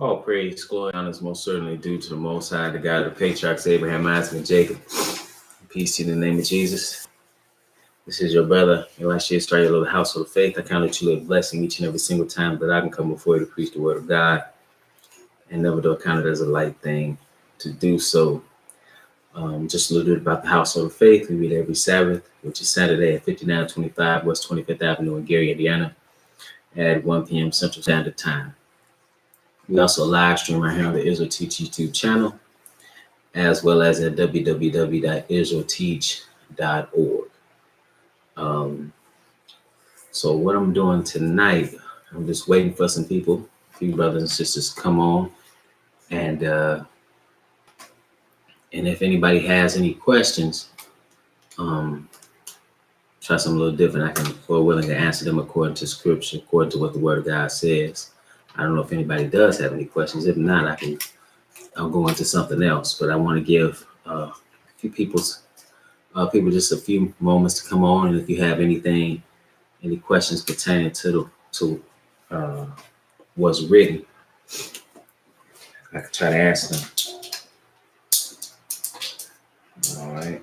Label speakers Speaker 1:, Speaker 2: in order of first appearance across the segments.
Speaker 1: All praise, glory, honor is most certainly due to the Most High, the God of the patriarchs Abraham, Isaac, and Jacob. Peace to you in the name of Jesus. This is your brother. Last year started a little household of faith. I count it you a blessing each and every single time that I can come before you to preach the word of God, and never do I count it as a light thing to do so. Just a little bit about the household of faith. We meet every Sabbath, which is Saturday at 5925 West 25th Avenue in Gary, Indiana, at 1 p.m. Central Standard Time. We also live stream right here on the Israel Teach YouTube channel, as well as at www.israelteach.org. So what I'm doing tonight, I'm just waiting for some people, a few brothers and sisters to come on, and if anybody has any questions, try something a little different. I can, we're willing to answer them according to Scripture, according to what the Word of God says. I don't know if anybody does have any questions. If not, I'll go into something else. But I want to give a few people just a few moments to come on, and if you have any questions pertaining to what's written, I could try to answer them. All right.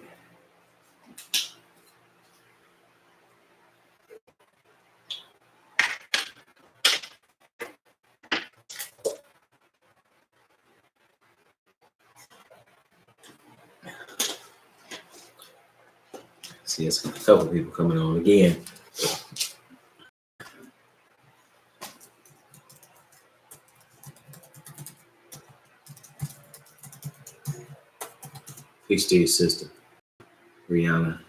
Speaker 1: See, it's a couple people coming on again. Peace to your sister, Rihanna.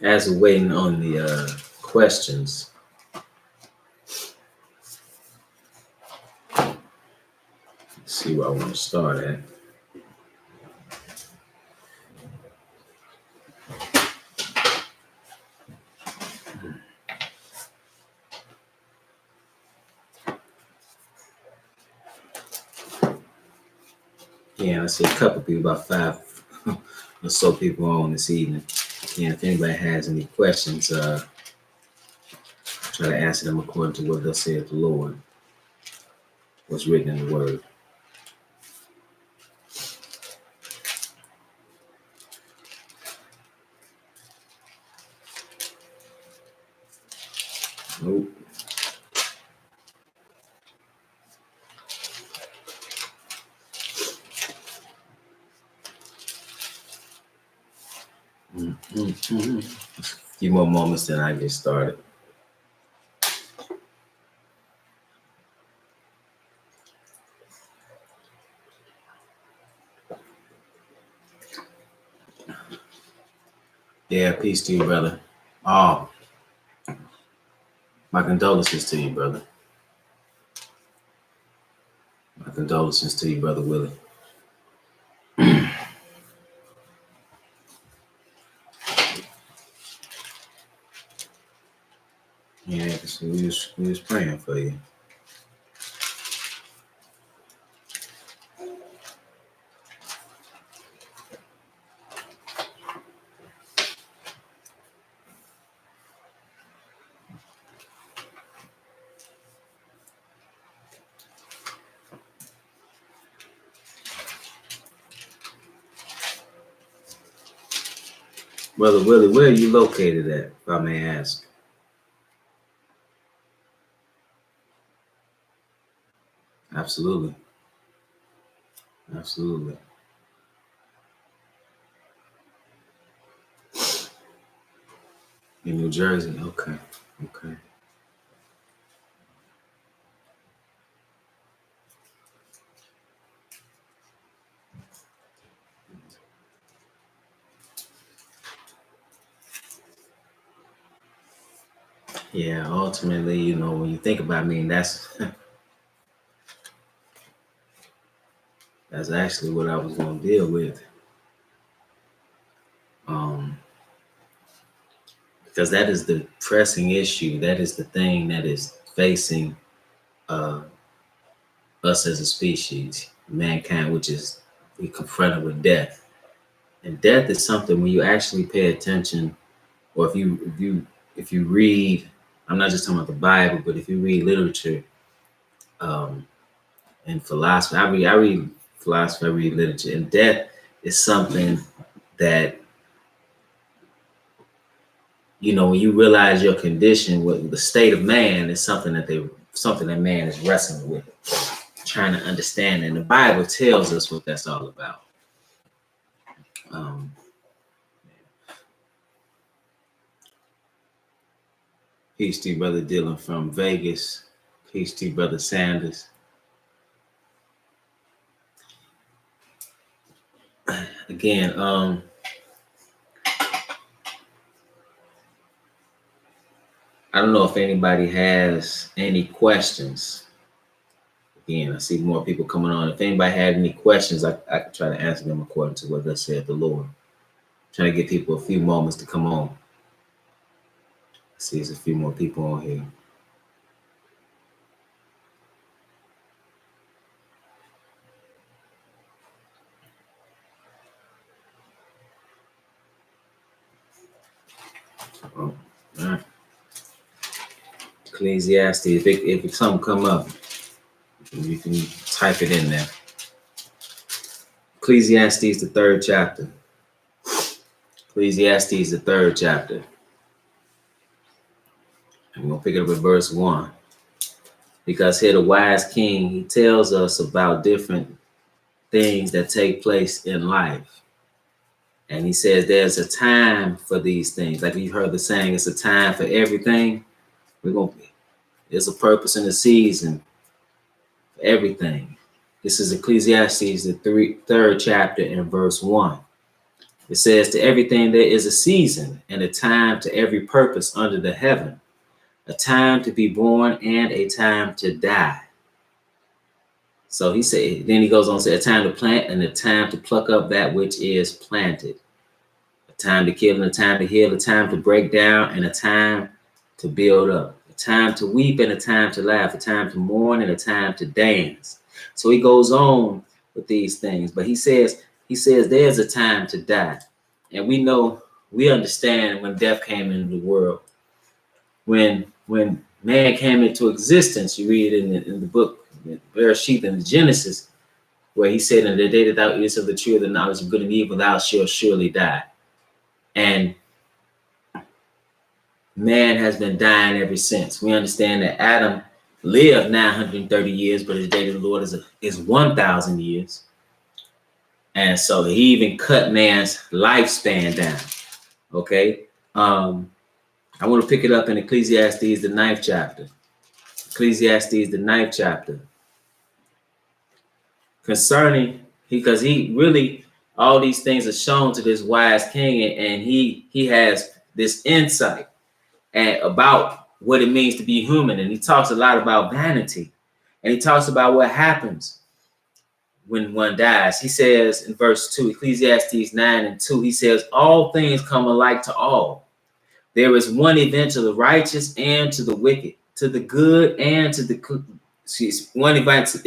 Speaker 1: As we're waiting on the questions, let's see where I want to start at. Yeah, I see a couple people, about 5 or so people on this evening. And if anybody has any questions, try to answer them according to what thus saith the Lord, what's written in the Word. Nope. A few more moments, then I get started. Yeah, peace to you, brother. Oh, my condolences to you, brother. My condolences to you, brother Willie. Yeah, so we was praying for you. Brother Willie, where are you located at, if I may ask? Absolutely. Absolutely. In New Jersey? Okay. Okay. Yeah, ultimately, you know, when you think about me, that's that's actually what I was going to deal with. Um, because that is the pressing issue. That is the thing that is facing uh, us as a species, mankind, which is we confronted with death. And death is something when you actually pay attention, or if you read, I'm not just talking about the Bible, but if you read literature um, and philosophy, I read philosophy, I read literature, and death is something that, you know, when you realize your condition, what the state of man is something that man is wrestling with, trying to understand. And the Bible tells us what that's all about. Um, Peace to you, Brother Dylan from Vegas. Peace to you, Brother Sanders. Again, I don't know if anybody has any questions. Again, I see more people coming on. If anybody had any questions, I could try to answer them according to what thus said the Lord. Trying to give people a few moments to come on. I see there's a few more people on here. Oh, all right. Ecclesiastes. If something come up, you can type it in there. Ecclesiastes, the 3rd chapter. Ecclesiastes, the 3rd chapter. I'm going to pick it up at verse 1. Because here the wise king, he tells us about different things that take place in life. And he says there's a time for these things. Like you heard the saying, it's a time for everything. There's a purpose and a season for everything. This is Ecclesiastes, the 3rd chapter and verse 1. It says, to everything there is a season and a time to every purpose under the heaven, a time to be born and a time to die. So he said, then he goes on to say, a time to plant and a time to pluck up that which is planted, a time to kill and a time to heal, a time to break down and a time to build up, a time to weep and a time to laugh, a time to mourn and a time to dance. So he goes on with these things, but he says there's a time to die. And we understand when death came into the world, when man came into existence. You read it in the book, Bereshit in Genesis, where he said, in the day that thou eatest of the tree of the knowledge of good and evil, thou shalt surely die. And man has been dying ever since. We understand that Adam lived 930 years, but the day of the Lord is 1,000 years. And so he even cut man's lifespan down. Okay. I want to pick it up in Ecclesiastes, the 9th chapter. Ecclesiastes, the 9th chapter. Concerning, because he really, all these things are shown to this wise king, and he has this insight about what it means to be human. And he talks a lot about vanity. And he talks about what happens when one dies. He says in verse 2, Ecclesiastes 9:2, he says, all things come alike to all. There is one event to the righteous and to the wicked, to the good and to the one event to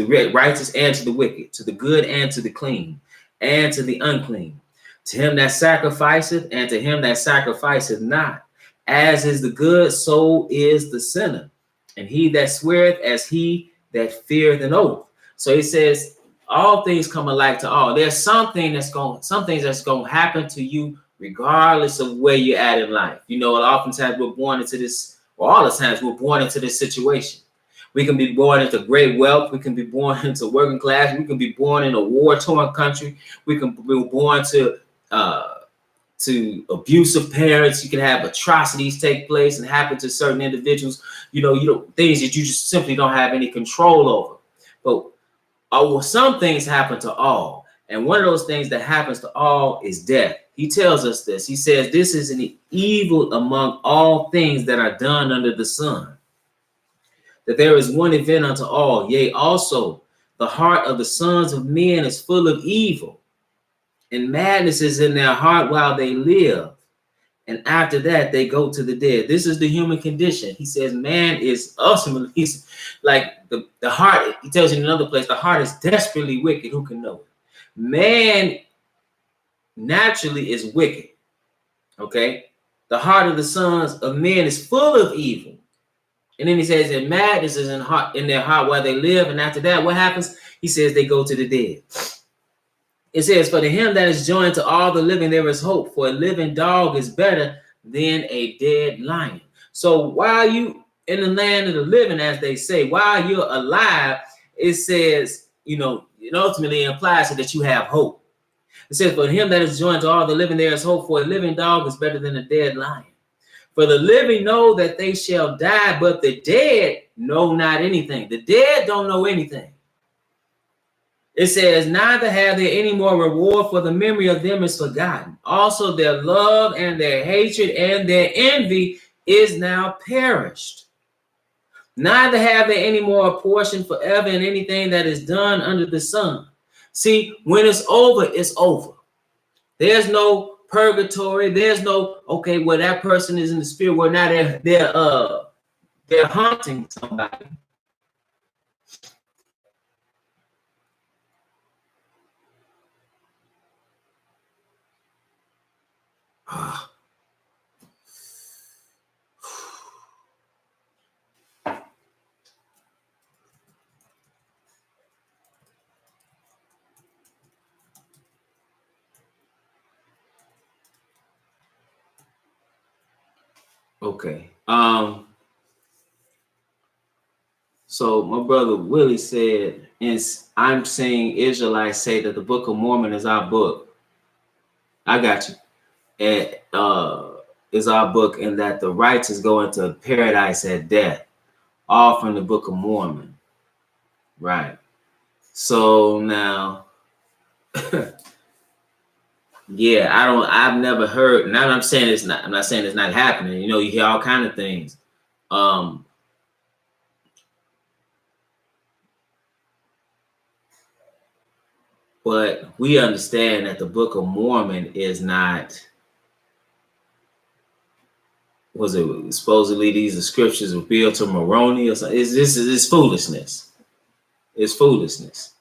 Speaker 1: the righteous and to the wicked, to the good and to the clean, and to the unclean. To him that sacrificeth and to him that sacrificeth not. As is the good, so is the sinner. And he that sweareth as he that feareth an oath. So he says, all things come alike to all. There's some things that's going to happen to you regardless of where you're at in life. You know, oftentimes we're born into this, or all the times we're born into this situation. We can be born into great wealth. We can be born into working class. We can be born in a war-torn country. We can be born to abusive parents. You can have atrocities take place and happen to certain individuals. You know, things that you just simply don't have any control over. But some things happen to all. And one of those things that happens to all is death. He tells us this. He says, this is an evil among all things that are done under the sun, that there is one event unto all. Yea, also the heart of the sons of men is full of evil, and madness is in their heart while they live. And after that, they go to the dead. This is the human condition. He says, man is ultimately, he's like the heart. He tells you in another place, the heart is desperately wicked. Who can know it? Man naturally is wicked. Okay. The heart of the sons of men is full of evil. And then he says that madness is in their heart while they live. And after that, what happens? He says they go to the dead. It says, for to him that is joined to all the living, there is hope. For a living dog is better than a dead lion. So while you in the land of the living, as they say, while you're alive, it says, you know, it ultimately implies that you have hope. It says, for him that is joined to all the living, there is hope. For a living dog is better than a dead lion. For the living know that they shall die, but the dead know not anything. The dead don't know anything. It says, neither have they any more reward, for the memory of them is forgotten. Also their love and their hatred and their envy is now perished. Neither have they any more portion forever in anything that is done under the sun. See, when it's over, it's over. There's no purgatory. There's no, okay, well, that person is in the spirit. Well, now they're haunting somebody. Okay. So my brother Willie said, and I'm saying Israelites say that the Book of Mormon is our book. I got you. And is our book, and that the righteous go into paradise at death, all from the Book of Mormon. Right. So now, yeah, I've never heard. Now I'm saying it's not. I'm not saying it's not happening. You know, you hear all kind of things. But we understand that the Book of Mormon is not. Was it supposedly these are scriptures revealed to Moroni or something? It's foolishness. It's foolishness.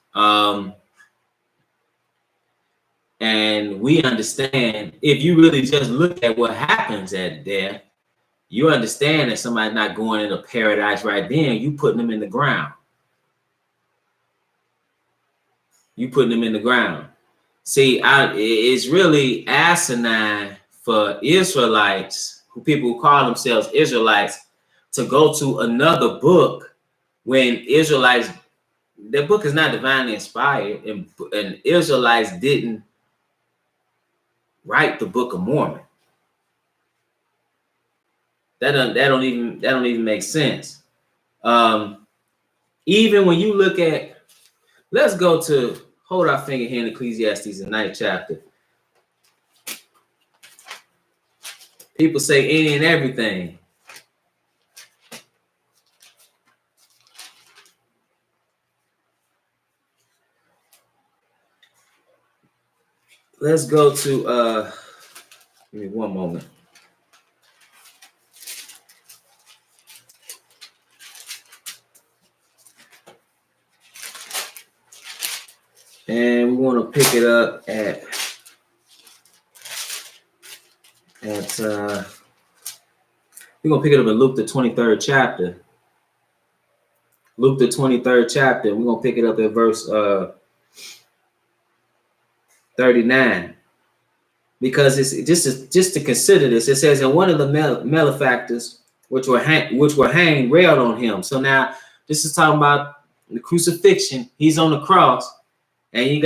Speaker 1: And we understand, if you really just look at what happens at death, you understand that somebody's not going into paradise right then. You putting them in the ground. You putting them in the ground. See, it's really asinine for Israelites, people who call themselves Israelites, to go to another book when Israelites, their book is not divinely inspired, and Israelites didn't write the Book of Mormon. That don't even make sense. Even when you look at, let's go to, hold our finger here in Ecclesiastes, the 9th chapter. People say any and everything. Let's go to give me one moment. And we want to pick it up at we're going to pick it up in Luke the 23rd chapter. Luke the 23rd chapter. We're going to pick it up at verse 39. Because it's just to consider this. It says, and one of the malefactors which were hanged railed on him. So now this is talking about the crucifixion. He's on the cross, and he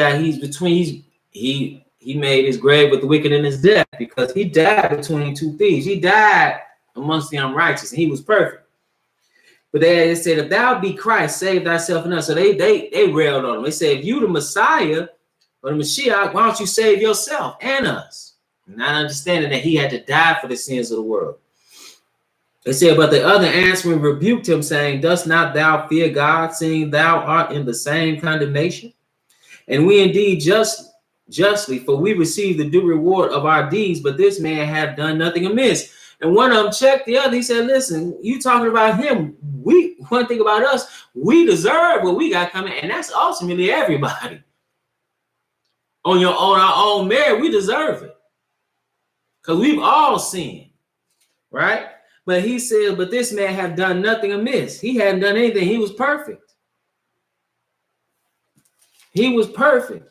Speaker 1: made his grave with the wicked in his death, because he died between two thieves. He died amongst the unrighteous, and he was perfect. But they said, if thou be Christ, save thyself and us. So they railed on him. They said, if you the Messiah or the Mashiach, why don't you save yourself and us? not understanding that he had to die for the sins of the world. It said, but the other answering rebuked him, saying, dost not thou fear God, seeing thou art in the same condemnation? And we indeed justly, for we receive the due reward of our deeds, but this man had done nothing amiss. And one of them checked the other. He said, listen, you talking about him. One thing about us, we deserve what we got coming, and that's ultimately everybody. On our own merit, we deserve it. Because we've all sinned, right? But he said, but this man have done nothing amiss. He hadn't done anything. He was perfect. He was perfect.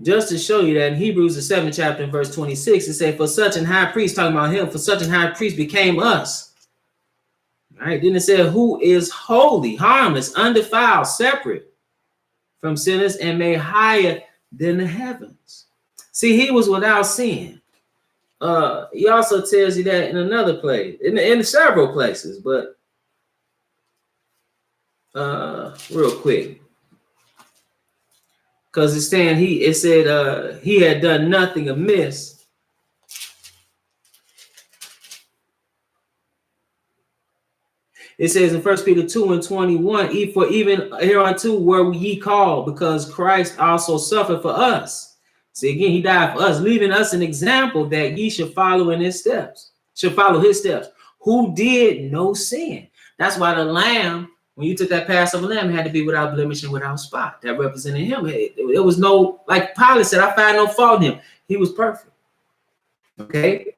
Speaker 1: Just to show you that in Hebrews, the 7th chapter, in verse 26, it said, for such an high priest, talking about him, for such an high priest became us. All right. Then it said, who is holy, harmless, undefiled, separate from sinners, and made higher than the heavens. See, he was without sin. He also tells you that in another place, in several places, but real quick. Because it's saying it said he had done nothing amiss. It says in 1 Peter 2:21, for even hereunto were ye called, because Christ also suffered for us. See, again, he died for us, leaving us an example that ye should follow in his steps, who did no sin. That's why the lamb, when you took that Passover lamb, had to be without blemish and without spot. That represented him. It was no, like Pilate said, I find no fault in him. He was perfect. Okay.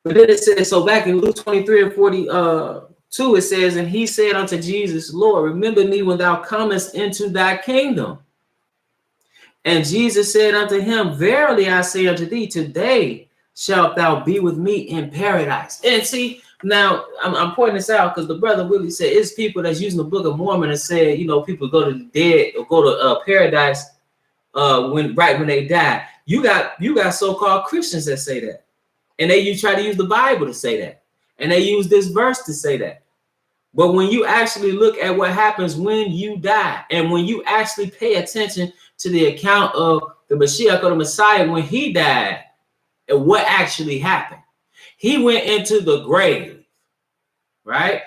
Speaker 1: But then it says, so back in Luke 23:42, it says, and he said unto Jesus, Lord, remember me when thou comest into thy kingdom. And Jesus said unto him, verily I say unto thee, today shalt thou be with me in paradise. And see, now I'm pointing this out because the brother Willie said it's people that's using the Book of Mormon and said, people go to the dead or go to paradise when they die. You got so-called Christians that say that, and you try to use the Bible to say that, and they use this verse to say that. But when you actually look at what happens when you die, and when you actually pay attention to the account of the Mashiach or the Messiah when he died, and what actually happened, he went into the grave, right?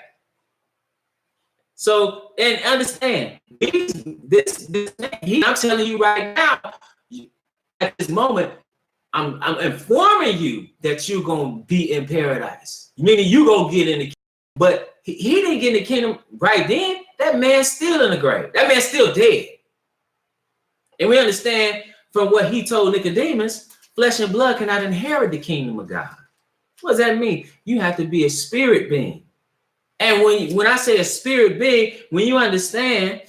Speaker 1: So, and understand, I'm telling you right now, at this moment, I'm informing you that you're gonna be in paradise, meaning you gonna get in the kingdom. But he didn't get in the kingdom right then. That man's still in the grave. That man's still dead. And we understand from what he told Nicodemus, flesh and blood cannot inherit the kingdom of God. What does that mean? You have to be a spirit being. And when I say a spirit being, when you understand,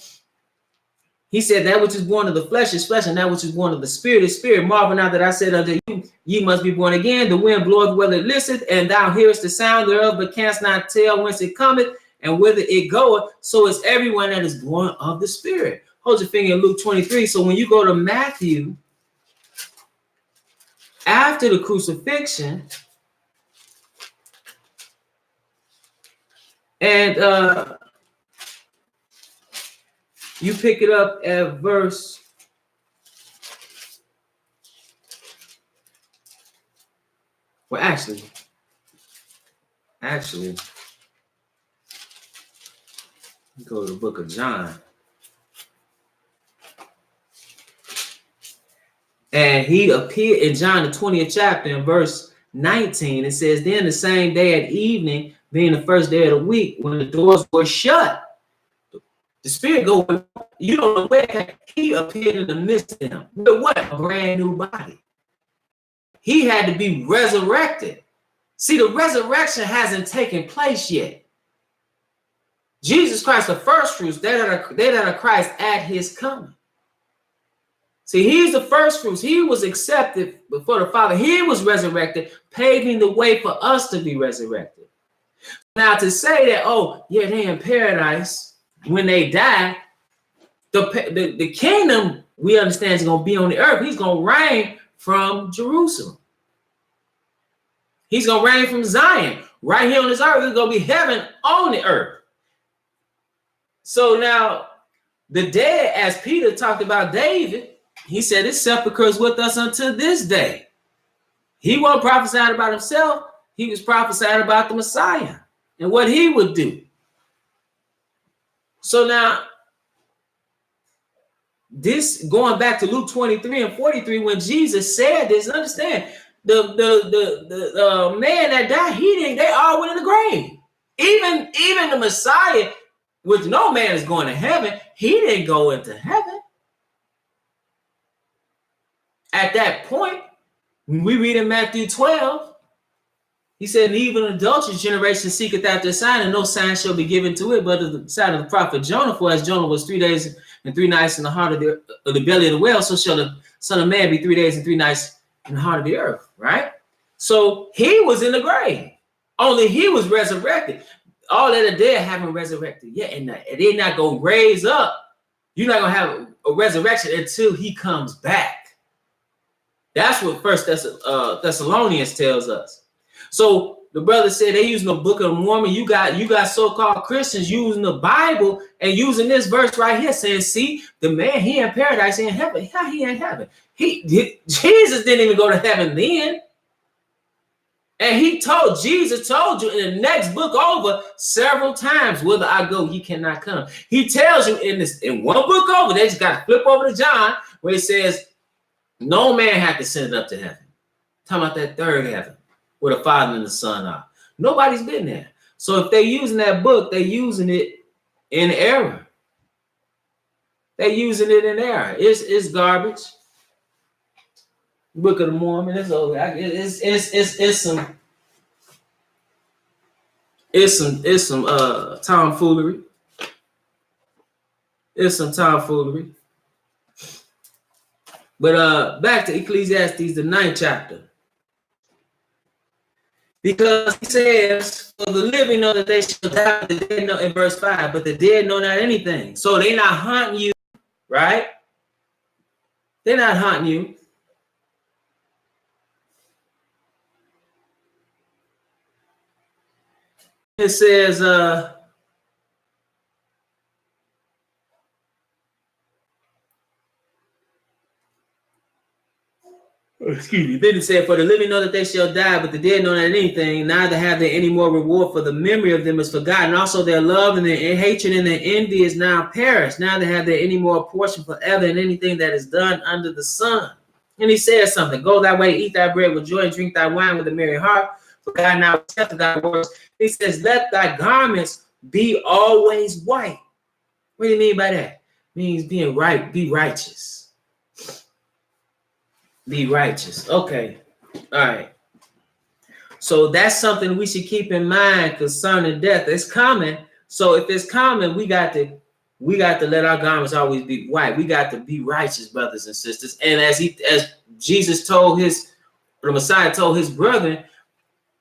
Speaker 1: he said that which is born of the flesh is flesh, and that which is born of the spirit is spirit. Marvel not that I said unto you, ye must be born again. The wind bloweth whether it listeth, and thou hearest the sound thereof, but canst not tell whence it cometh and whither it goeth. So is everyone that is born of the spirit. Hold your finger in Luke 23. So when you go to Matthew, after the crucifixion, and you pick it up at verse 1. Actually, go to the book of John. And he appeared in John, the 20th chapter, in verse 19. It says, then the same day at evening, being the first day of the week, when the doors were shut, the spirit going, you don't know where he appeared in the midst of them. But what? A brand new body. He had to be resurrected. See, the resurrection hasn't taken place yet. Jesus Christ, the first fruits, they that are Christ at his coming. See, he's the first fruits. He was accepted before the Father. He was resurrected, paving the way for us to be resurrected. Now, to say that, oh, yeah, they're in paradise when they die, the kingdom, we understand, is going to be on the earth. He's going to reign from Jerusalem. He's going to reign from Zion. Right here on this earth, there's going to be heaven on the earth. So now the dead, as Peter talked about David, he said his sepulchre is with us until this day. He wasn't prophesying about himself. He was prophesying about the Messiah and what he would do. So now, this going back to Luke 23 and 43, when Jesus said this, understand the man that died, they all went in the grave. Even the Messiah, which no man is going to heaven, he didn't go into heaven. At that point, when we read in Matthew 12, he said, and even an adulterous generation seeketh after a sign, and no sign shall be given to it, but the sign of the prophet Jonah. For as Jonah was 3 days and 3 nights in the heart of the belly of the whale, so shall the Son of Man be 3 days and 3 nights in the heart of the earth, right? So he was in the grave. Only he was resurrected. All of the dead haven't resurrected yet, and they're not going to raise up. You're not going to have a resurrection until he comes back. That's what First Thessalonians tells us. So the brother said they using the Book of Mormon. You got so-called Christians using the Bible and using this verse right here, saying, "See, the man he in paradise, he in heaven. How he in heaven? Jesus didn't even go to heaven then." And Jesus told you in the next book over several times, "Whither I go, ye cannot come." He tells you in one book over. They just got to flip over to John, where it says, "No man hath ascended up to heaven." Talking about that third heaven, where the Father and the Son are. Nobody's been there. So if they're using that book, they're using it in error. They're using it in error. It's garbage. Book of the Mormon. It's over. It's some tomfoolery. It's some tomfoolery. But back to Ecclesiastes, the 9th chapter. Because he says, "For the living know that they shall die, but the dead know," in verse 5, "but the dead know not anything." So they're not haunting you, right? They're not haunting you. It says, excuse me. Then it said, "For the living know that they shall die, but the dead know not anything. Neither have they any more reward, for the memory of them is forgotten. Also their love and their hatred and their envy is now perished. Neither have they any more portion forever in anything that is done under the sun." And he says something, "Go thy way, eat thy bread with joy, and drink thy wine with a merry heart. For God now accepted thy works." He says, "Let thy garments be always white." What do you mean by that? It means being right, be righteous. Be righteous. Okay. All right. So that's something we should keep in mind concerning death. It's coming. So if it's coming, we got to let our garments always be white. We got to be righteous, brothers and sisters. And as Jesus told the Messiah told his brethren,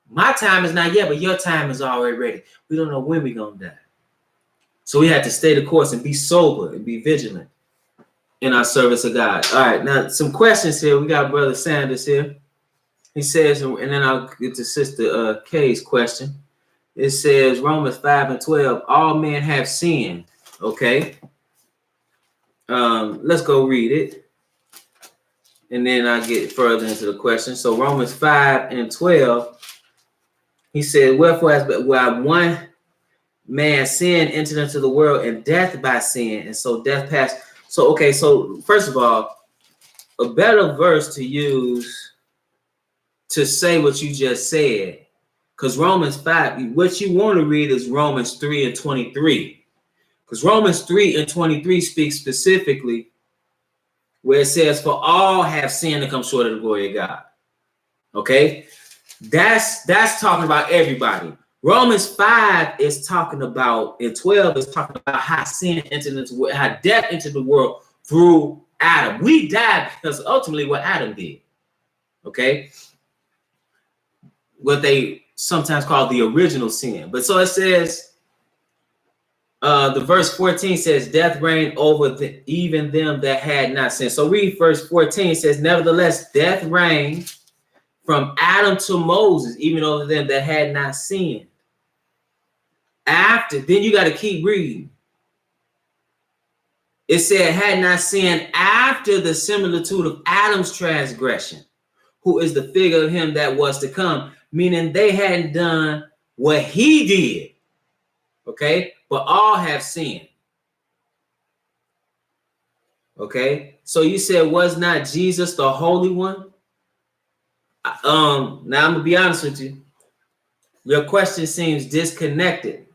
Speaker 1: "My time is not yet, but your time is already ready." We don't know when we're going to die. So we have to stay the course and be sober and be vigilant in our service of God. All right, now some questions here. We got Brother Sanders here. He says, and then I'll get to Sister Kay's question. It says, Romans 5 and 12, all men have sinned. Okay. Let's go read it. And then I'll get further into the question. So Romans 5 and 12, he said, "Wherefore, as while one man sin entered into the world, and death by sin, and so death passed." So, okay, so first of all, a better verse to use to say what you just said, because Romans 5, what you want to read is Romans 3 and 23. Because Romans 3 and 23 speaks specifically where it says, "For all have sinned and come short of the glory of God." Okay? That's talking about everybody. Romans 5 is talking about, and 12 is talking about how sin entered into the world, how death entered the world through Adam. We died because ultimately what Adam did. Okay? What they sometimes call the original sin. But so it says, the verse 14 says, "Death reigned over even them that had not sinned." So read verse 14. It says, "Nevertheless, death reigned from Adam to Moses, even over them that had not sinned." Then you got to keep reading. It said, had not sinned after the similitude of Adam's transgression, who is the figure of him that was to come, meaning they hadn't done what he did. Okay, but all have sinned. Okay, so you said, was not Jesus the Holy One? Now I'm gonna be honest with you. Your question seems disconnected,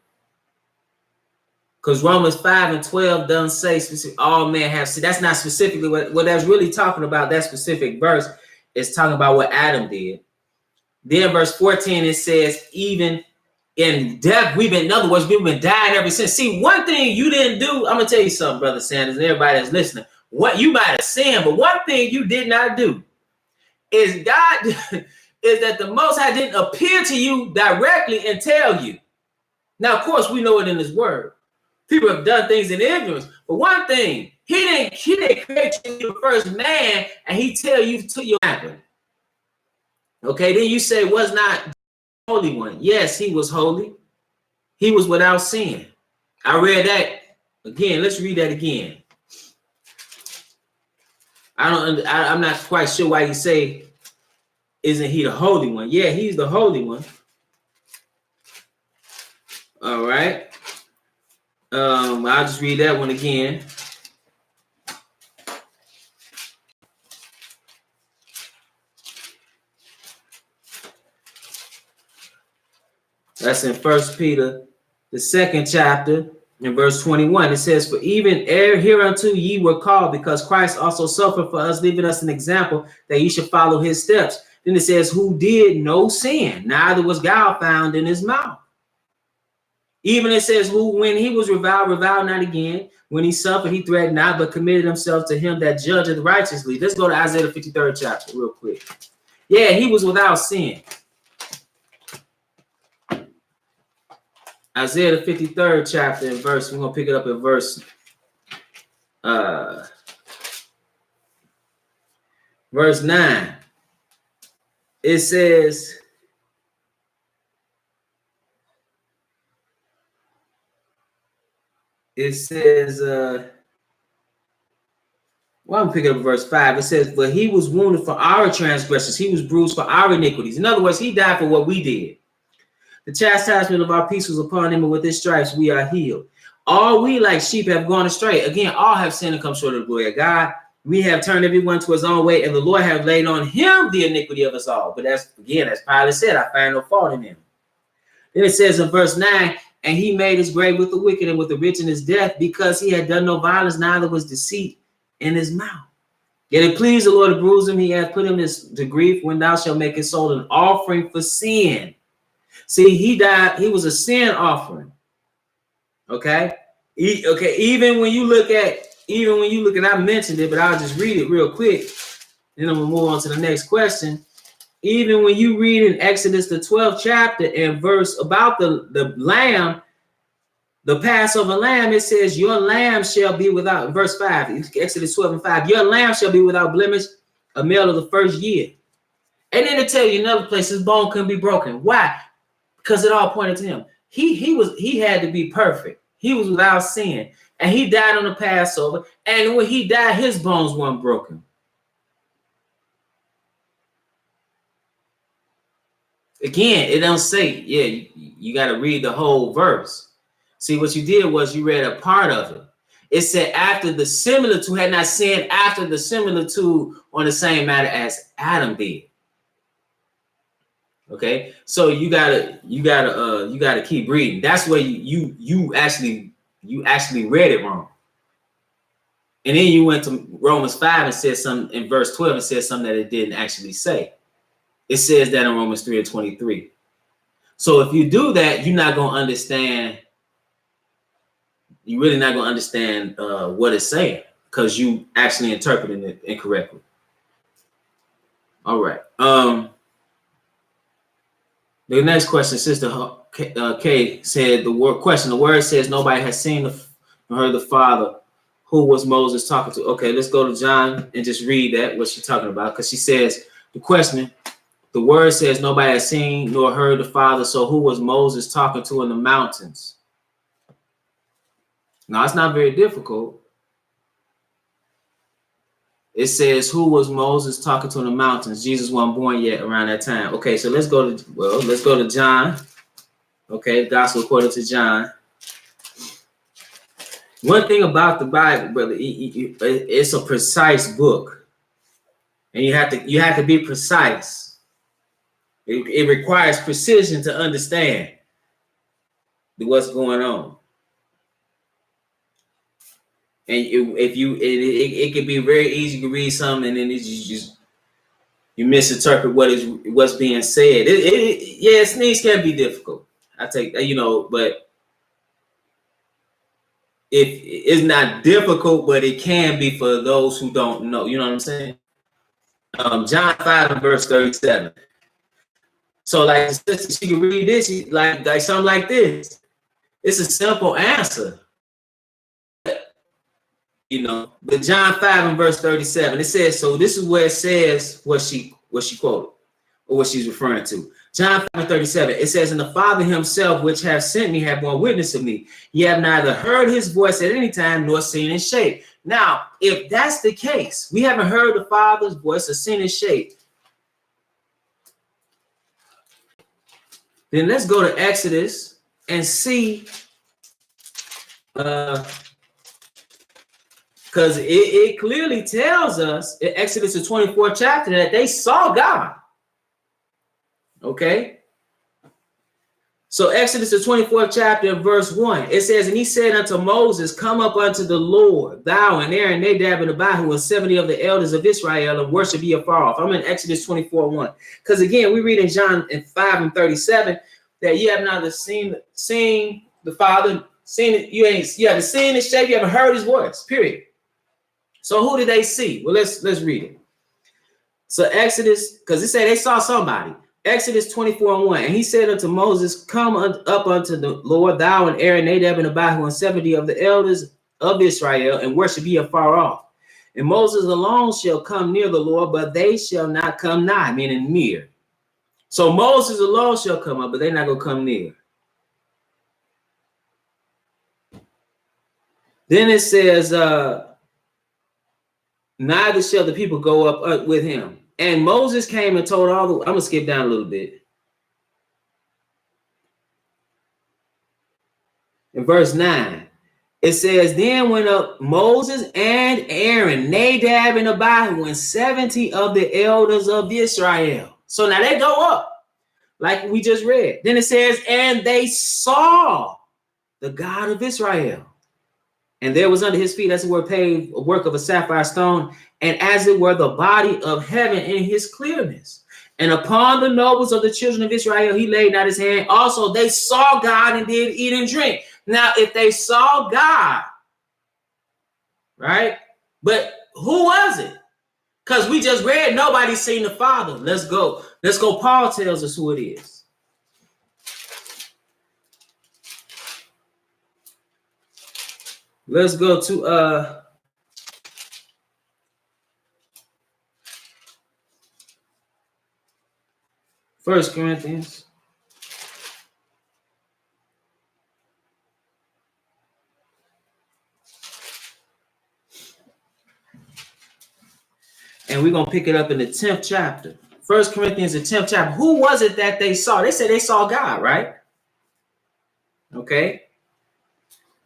Speaker 1: because Romans 5:12 doesn't say specific, all men have sinned. That's not specifically what that's really talking about. That specific verse is talking about what Adam did. Then verse 14, it says, even in death, in other words, we've been dying ever since. See, one thing you didn't do, I'm gonna tell you something, Brother Sanders, and everybody that's listening. What you might have sinned, but one thing you did not do is God is that the Most High didn't appear to you directly and tell you. Now, of course, we know it in His Word. People have done things in ignorance, but one thing, He didn't create you the first man, and He tell you to your happen. Okay, then you say, was not the Holy One? Yes, He was holy. He was without sin. I read that again. Let's read that again. I'm not quite sure why you say, isn't He the Holy One? Yeah, He's the Holy One. All right. I'll just read that one again. That's in 1 Peter, the 2nd chapter, in verse 21. It says, for even ere hereunto ye were called, because Christ also suffered for us, leaving us an example that ye should follow His steps. Then it says, who did no sin, neither was guile found in His mouth. Even it says, who, when He was reviled not again. When He suffered, He threatened not, but committed Himself to Him that judgeth righteously. Let's go to Isaiah 53rd chapter real quick. Yeah, He was without sin. Isaiah the 53rd chapter and verse, we're going to pick it up at verse 9. It says, well, I'm picking up verse 5. It says, but He was wounded for our transgressions. He was bruised for our iniquities. In other words, He died for what we did. The chastisement of our peace was upon Him, and with His stripes we are healed. All we like sheep have gone astray. Again, all have sinned and come short of the glory of God. We have turned everyone to his own way, and the Lord have laid on Him the iniquity of us all. But that's, again, as Pilate said, I find no fault in Him. Then it says in verse 9, and He made His grave with the wicked and with the rich in His death, because He had done no violence, neither was deceit in His mouth. Yet it pleased the Lord to bruise Him. He hath put Him to grief, when thou shalt make His soul an offering for sin. See, He died. He was a sin offering. Okay. Even when you look at, I mentioned it, but I'll just read it real quick. Then I'm gonna move on to the next question. Even when you read in Exodus, the 12th chapter and verse about the lamb, the Passover lamb, it says, your lamb shall be without, verse 5, Exodus 12:5, your lamb shall be without blemish, a male of the first year. And then it tell you in other places, bone couldn't be broken. Why? Because it all pointed to Him. He had to be perfect. He was without sin. And He died on the Passover. And when He died, His bones weren't broken. Again, it don't say, yeah, you got to read the whole verse. See, what you did was you read a part of it. It said after the similitude, had not sinned after the similitude on the same matter as Adam did. Okay, so you gotta keep reading. That's where you actually read it wrong. And then you went to Romans 5 and said something in verse 12 and said something that it didn't actually say. It says that in Romans 3:23. So if you do that, you're not gonna understand. You're really not gonna understand what it's saying, because you actually interpreted it incorrectly. All right. The next question, Sister K said, the word says nobody has seen or heard the Father. Who was Moses talking to? Okay, let's go to John and just read that, what she's talking about. Because she says, the question, the word says nobody has seen nor heard the Father. So who was Moses talking to in the mountains? Now, it's not very difficult. It says, who was Moses talking to in the mountains? Jesus wasn't born yet around that time. Okay, so let's go to John. Okay, Gospel according to John. One thing about the Bible, brother, it's a precise book, and you have to be precise. It requires precision to understand what's going on, and it can be very easy to read something and then you misinterpret what's being said. Sneeze can be difficult. I take that, but it's not difficult, but it can be for those who don't know. You know what I'm saying? John 5 and verse 37. So, like, she can read this, like something like this. It's a simple answer, But John 5 and verse 37, it says. So this is where it says what she quoted, or what she's referring to. John 5 and 37, it says, and the Father himself, which have sent me, have borne witness of me. Ye have neither heard his voice at any time, nor seen his shape. Now, if that's the case, we haven't heard the Father's voice or seen his shape, then let's go to Exodus and see, because it clearly tells us in Exodus the 24th chapter that they saw God. Okay. So Exodus the 24th chapter, verse 1, it says, and he said unto Moses, come up unto the Lord, thou and Aaron, Nadab and Abihu, and 70 of the elders of Israel, and worship ye afar off. I'm in Exodus 24:1. Because again, we read in John 5 and 37 that you have neither seen the Father, you haven't seen his shape, you haven't heard his voice, period. So who did they see? Well, let's read it. So Exodus, because it said they saw somebody. Exodus 24:1, and he said unto Moses, come up unto the Lord, thou and Aaron, Nadab and Abihu, and 70 of the elders of Israel, and worship ye afar off. And Moses alone shall come near the Lord, but they shall not come nigh, meaning near. So Moses alone shall come up, but they're not going to come near. Then it says, neither shall the people go up with him. And Moses came and told I'm going to skip down a little bit. In verse 9, it says, then went up Moses and Aaron, Nadab and Abihu, and 70 of the elders of Israel. So now they go up, like we just read. Then it says, and they saw the God of Israel. And there was under his feet, as it were, paved a work of a sapphire stone, and as it were, the body of heaven in his clearness. And upon the nobles of the children of Israel, he laid not his hand. Also, they saw God and did eat and drink. Now, if they saw God, right? But who was it? Because we just read nobody's seen the Father. Let's go. Paul tells us who it is. Let's go to 1 Corinthians. And we're going to pick it up in the 10th chapter. 1 Corinthians, the 10th chapter. Who was it that they saw? They said they saw God, right? Okay.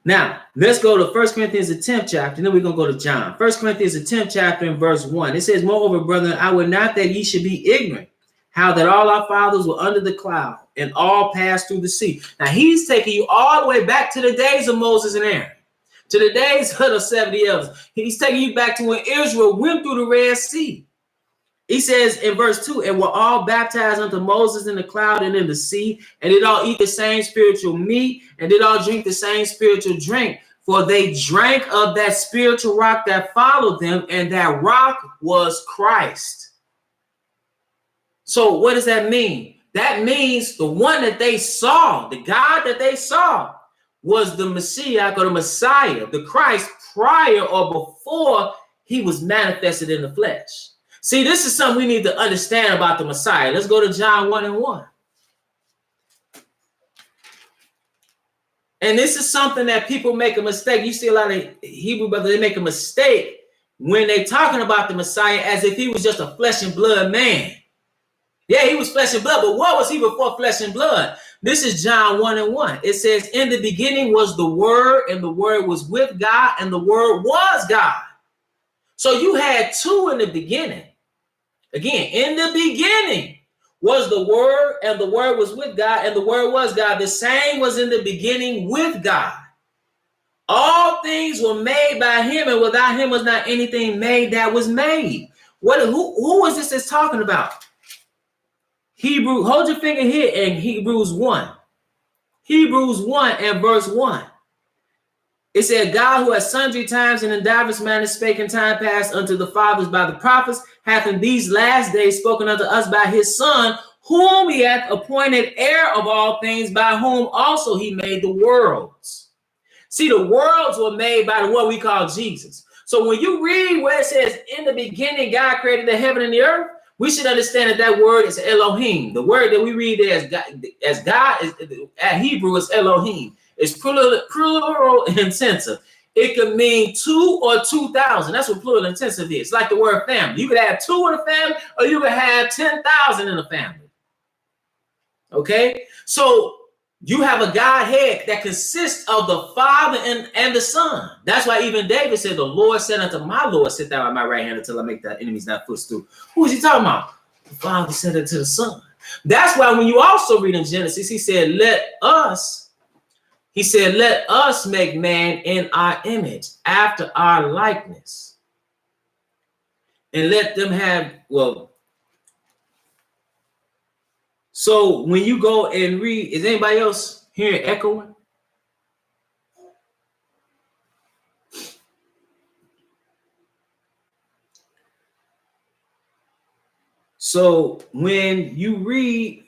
Speaker 1: Now, let's go to 1 Corinthians, the 10th chapter, and then we're going to go to John. 1 Corinthians, the 10th chapter, and verse 1. It says, moreover, brethren, I would not that ye should be ignorant, how that all our fathers were under the cloud, and all passed through the sea. Now, he's taking you all the way back to the days of Moses and Aaron, to the days of the 70 elders. He's taking you back to when Israel went through the Red Sea. He says in verse 2, and were all baptized unto Moses in the cloud and in the sea, and did all eat the same spiritual meat, and did all drink the same spiritual drink. For they drank of that spiritual rock that followed them, and that rock was Christ. So what does that mean? That means the one that they saw, the God that they saw, was the Messiah or the Messiah, the Christ, prior or before he was manifested in the flesh. See, this is something we need to understand about the Messiah. Let's go to John 1 and 1. And this is something that people make a mistake. You see a lot of Hebrew brothers, they make a mistake when they talking about the Messiah as if he was just a flesh and blood man. Yeah, he was flesh and blood, but what was he before flesh and blood? This is John 1:1. It says, in the beginning was the Word, and the Word was with God, and the Word was God. So you had two in the beginning. Again, in the beginning was the Word, and the Word was with God, and the Word was God. The same was in the beginning with God. All things were made by him, and without him was not anything made that was made. Who is this that's talking about? Hold your finger here in Hebrews 1. Hebrews 1 and verse 1. It said, God, who has sundry times and in divers manners spake in time past unto the fathers by the prophets, hath in these last days spoken unto us by his Son, whom he hath appointed heir of all things, by whom also he made the worlds. See, the worlds were made by what we call Jesus. So when you read where it says, in the beginning, God created the heaven and the earth, we should understand that that word is Elohim. The word that we read there as God is, at Hebrew is Elohim. It's plural intensive. It could mean 2 or 2,000. That's what plural intensive is. It's like the word family. You could have 2 in a family, or you could have 10,000 in a family. Okay? So you have a Godhead that consists of the Father and the Son. That's why even David said, the Lord said unto my Lord, sit thou at my right hand until I make thy enemies thy footstool. Who is he talking about? The Father said unto the Son. That's why when you also read in Genesis, he said, let us make man in our image, after our likeness. And let them have, so when you go and read, is anybody else hearing echoing? So when you read,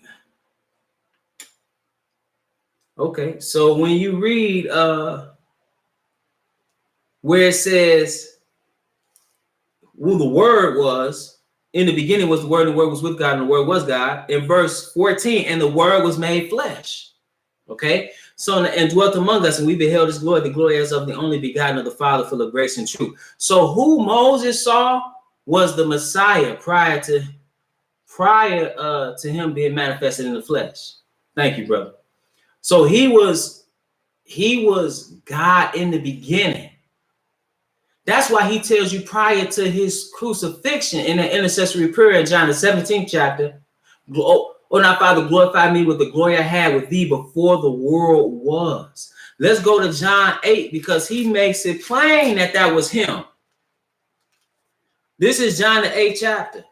Speaker 1: where it says who the Word was, in the beginning was the Word, and the Word was with God, and the Word was God. In verse 14, and the Word was made flesh. Okay, so and dwelt among us, and we beheld his glory, the glory as of the only begotten of the Father, full of grace and truth. So who Moses saw was the Messiah prior to him being manifested in the flesh. Thank you, brother. So he was God in the beginning. That's why he tells you prior to his crucifixion in the intercessory prayer in John the 17th chapter, oh my Father, glorify me with the glory I had with thee before the world was. Let's go to John 8, because he makes it plain that was him. This is John the 8th chapter.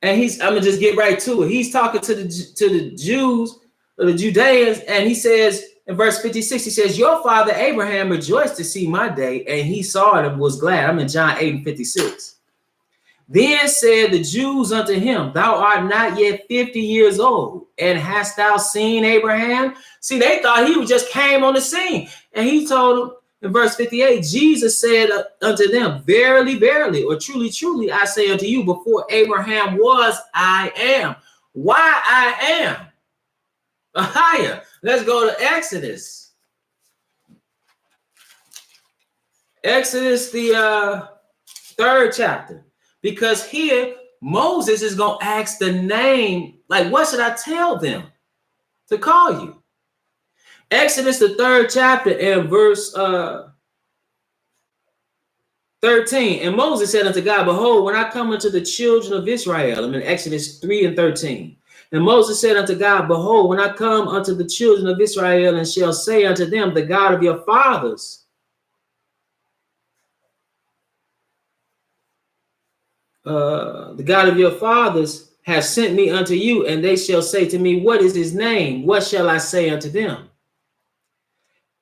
Speaker 1: And I'm gonna just get right to it. He's talking to the Jews, or the Judeans, and he says in verse 56, he says, your father Abraham rejoiced to see my day, and he saw it and was glad. I'm in John 8 and 56. Then said the Jews unto him, thou art not yet 50 years old, and hast thou seen Abraham? See, they thought he just came on the scene. And he told them in verse 58, Jesus said unto them, verily, verily, or truly, truly, I say unto you, before Abraham was, I am. Why I am? Higher. Let's go to Exodus. Exodus, the 3rd chapter. Because here, Moses is going to ask the name, like, what should I tell them to call you? Exodus, the 3rd chapter, and verse 13. And Moses said unto God, behold, when I come unto the children of Israel, I'm in Exodus 3 and 13. And Moses said unto God, behold, when I come unto the children of Israel, and shall say unto them, the God of your fathers, the God of your fathers has sent me unto you, and they shall say to me, what is his name? What shall I say unto them?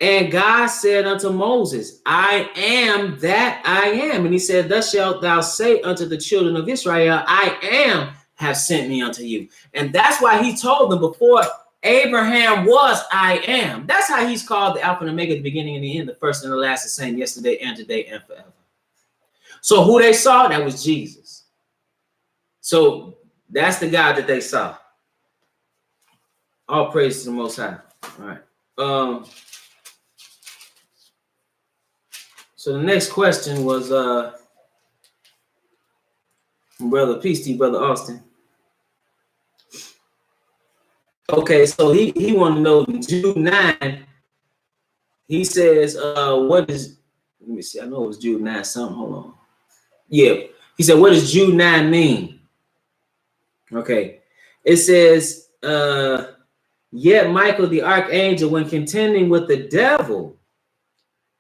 Speaker 1: And God said unto Moses, I am that I am. And he said, thus shalt thou say unto the children of Israel, I am have sent me unto you. And that's why he told them, before Abraham was, I am. That's how he's called the Alpha and Omega, the beginning and the end, the first and the last, the same yesterday and today and forever. So who they saw, that was Jesus. So that's the God that they saw. All praise to the Most High. All right. So the next question was brother, peace to you, brother Austin. Okay, so he wanted to know Jude 9. He says, what is, let me see, I know it was Jude 9 something. Hold on. Yeah. He said, what does Jude 9 mean? Okay. It says, yet Michael the archangel, when contending with the devil,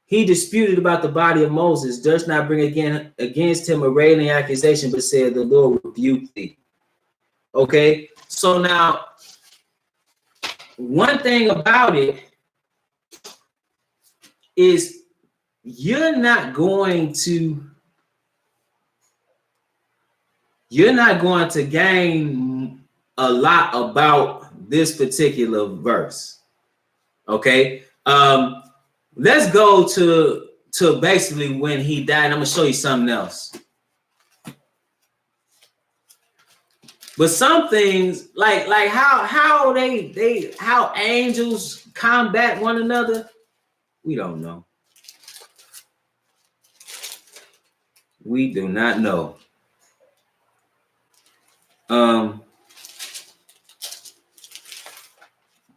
Speaker 1: he disputed about the body of Moses, durst not bring again against him a railing accusation, but said, the Lord rebuked thee. Okay. So now, one thing about it is you're not going to gain a lot about this particular verse. Okay. Let's go to basically when he died. I'm gonna show you something else. But some things like how angels combat one another, we don't know. We do not know. Give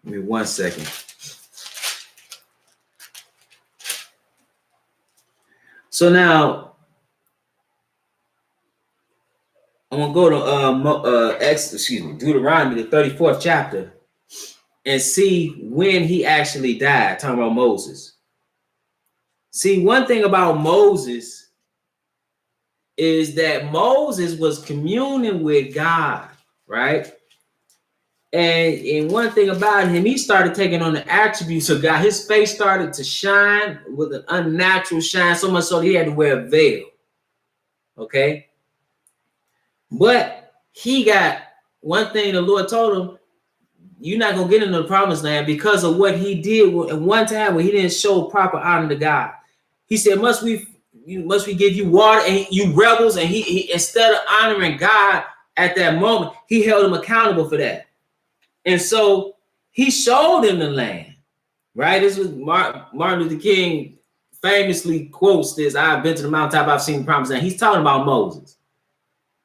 Speaker 1: me 1 second. So now I'm gonna go to Deuteronomy, the 34th chapter, and see when he actually died. Talking about Moses. See, one thing about Moses is that Moses was communing with God, right? And one thing about him, he started taking on the attributes of God. His face started to shine with an unnatural shine, so much so he had to wear a veil. Okay. But he got one thing the Lord told him, you're not going to get into the promised land because of what he did at one time when he didn't show proper honor to God. He said, must we give you water, and you rebels? And he instead of honoring God at that moment, he held him accountable for that. And so he showed him the land, right? This was Martin Luther King famously quotes this, I've been to the mountaintop, I've seen the promised land. He's talking about Moses.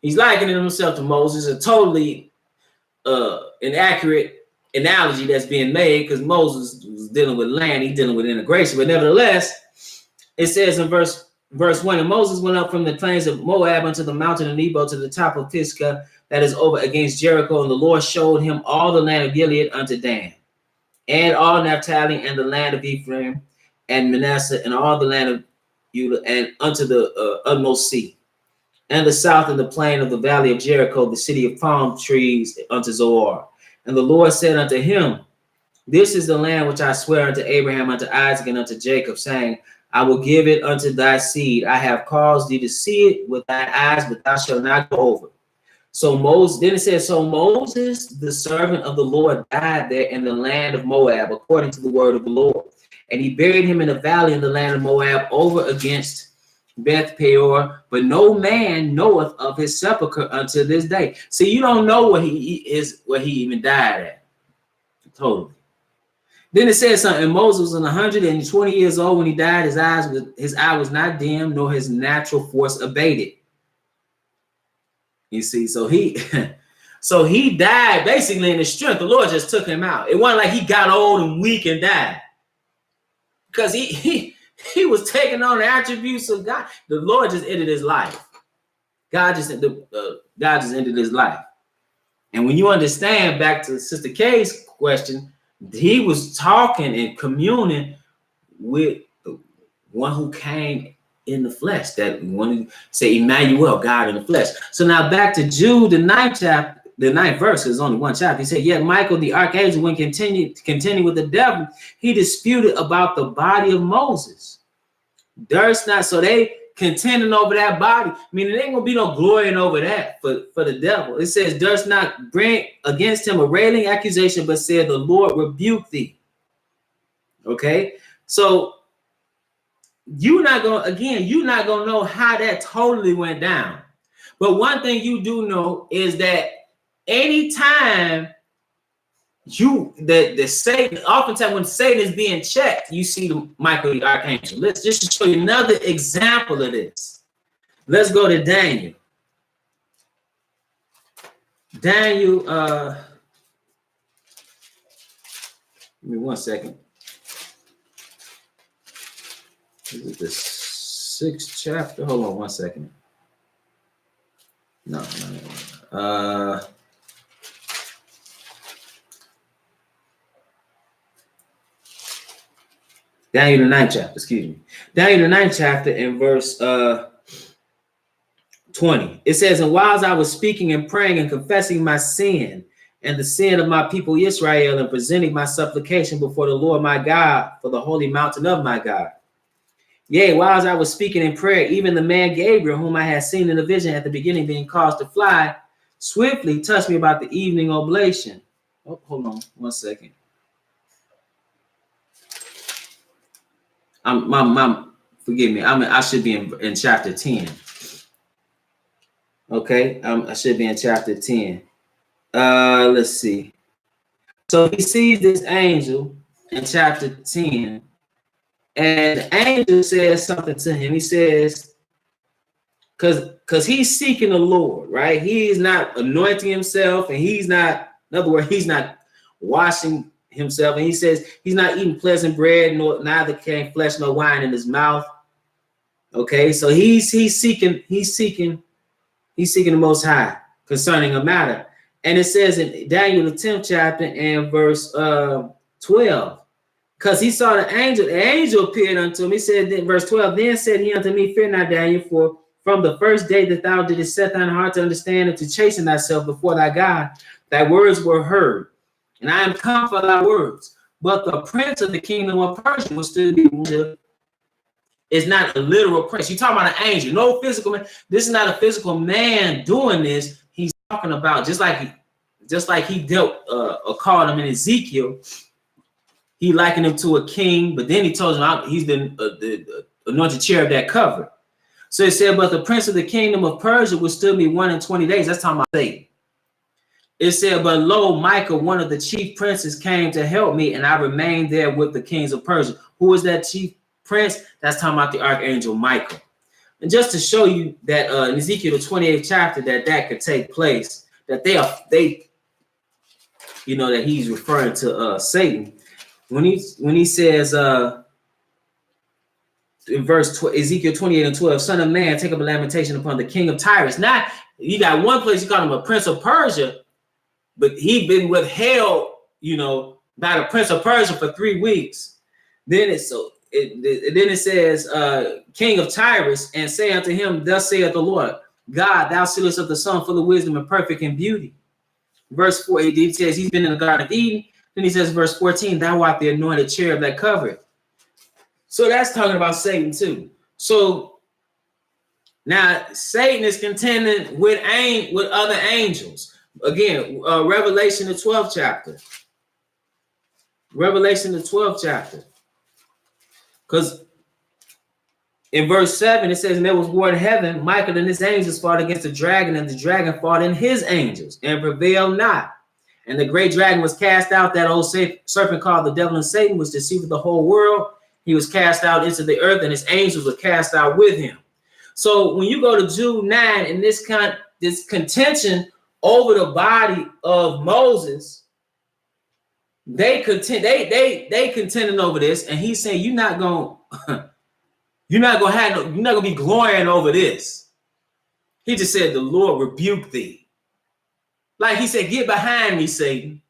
Speaker 1: He's likening himself to Moses, a totally inaccurate analogy that's being made because Moses was dealing with land, he's dealing with integration. But nevertheless, it says in verse 1, and Moses went up from the plains of Moab unto the mountain of Nebo to the top of Pisgah, that is over against Jericho, and the Lord showed him all the land of Gilead unto Dan, and all Naphtali, and the land of Ephraim, and Manasseh, and all the land of Judah, and unto the utmost sea, and the south and the plain of the valley of Jericho, the city of palm trees, unto Zoar. And the Lord said unto him, this is the land which I swear unto Abraham, unto Isaac, and unto Jacob, saying, I will give it unto thy seed. I have caused thee to see it with thine eyes, but thou shalt not go over. So Moses, then it says, so Moses, the servant of the Lord, died there in the land of Moab, according to the word of the Lord. And he buried him in a valley in the land of Moab, over against Beth Peor, but no man knoweth of his sepulchre unto this day. See, you don't know where he even died at. Totally. Then it says something, and Moses was 120 years old when he died. His eye was not dim, nor his natural force abated. You see, so he died basically in his strength. The Lord just took him out. It wasn't like he got old and weak and died, because he was taking on the attributes of God. The Lord just ended his life. God just ended his life. And when you understand, back to Sister Kay's question, he was talking and communing with the one who came in the flesh, that one to say Emmanuel, God in the flesh. So now back to Jude, the 9th chapter, the 9th verse is only one chapter. He said, yet Michael the archangel, when continued with the devil, he disputed about the body of Moses. Durst not, so they contending over that body. Meaning there ain't gonna be no glorying over that for the devil. It says, durst not bring against him a railing accusation, but said, the Lord rebuke thee. Okay, so you're not gonna know how that totally went down. But one thing you do know is that anytime that Satan, oftentimes when Satan is being checked, you see the Michael the archangel. Let's just show you another example of this. Let's go to Daniel. Daniel, give me 1 second. This is the 6th chapter. Hold on 1 second. No. Daniel the 9th chapter, excuse me. Daniel the 9th chapter in verse 20. It says, and whilst I was speaking and praying and confessing my sin and the sin of my people Israel and presenting my supplication before the Lord my God for the holy mountain of my God. Yea, whilst I was speaking in prayer, even the man Gabriel, whom I had seen in the vision at the beginning being caused to fly, swiftly touched me about the evening oblation. Oh, hold on 1 second. Forgive me. I should be in chapter 10. Okay, I should be in chapter 10. Let's see. So he sees this angel in chapter 10, and the angel says something to him. He says, because he's seeking the Lord, right? He's not anointing himself, and he's not, in other words, he's not washing himself, and he says he's not eating pleasant bread, nor neither can flesh nor wine in his mouth. Okay, so he's seeking the Most High concerning a matter. And it says in Daniel the 10th chapter and verse 12, because he saw the angel appeared unto him. He said in verse 12, then said he unto me, fear not, Daniel, for from the first day that thou didst set thine heart to understand and to chasten thyself before thy God, thy words were heard, and I am come for thy words. But the prince of the kingdom of Persia will still be wounded. It's not a literal prince. You're talking about an angel, no physical man. This is not a physical man doing this. He's talking about just like he dealt or called him in Ezekiel. He likened him to a king, but then he told him he's the anointed cherub that covered. So it said, but the prince of the kingdom of Persia will still be 120 days. That's talking about Satan. It said, but lo, Michael, one of the chief princes, came to help me, and I remained there with the kings of Persia. Who is that chief prince? That's talking about the archangel Michael. And just to show you that in Ezekiel the 28th chapter that could take place, that they that he's referring to Satan when he says in verse Ezekiel 28 and 12, son of man, take up a lamentation upon the king of Tyrus. Now you got one place you call him a prince of Persia, but he been withheld, by the prince of Persia for 3 weeks. Then it says, king of Tyrus, and say unto him, thus saith the Lord God, thou seest of the sun full of wisdom and perfect in beauty. Verse 4, he says he's been in the Garden of Eden. Then he says, verse 14, thou art the anointed cherub that covered. So that's talking about Satan too. So now Satan is contending with other angels. Again, Revelation the 12th chapter. Revelation the 12th chapter. Because in verse 7, it says, and there was war in heaven. Michael and his angels fought against the dragon, and the dragon fought in his angels and prevailed not. And the great dragon was cast out, that old serpent called the devil and Satan, which deceived the whole world. He was cast out into the earth, and his angels were cast out with him. So when you go to Jude 9, and this contention over the body of Moses, they contending over this, and he's saying you're not gonna be glorying over this. He just said the Lord rebuke thee. Like he said, get behind me, Satan.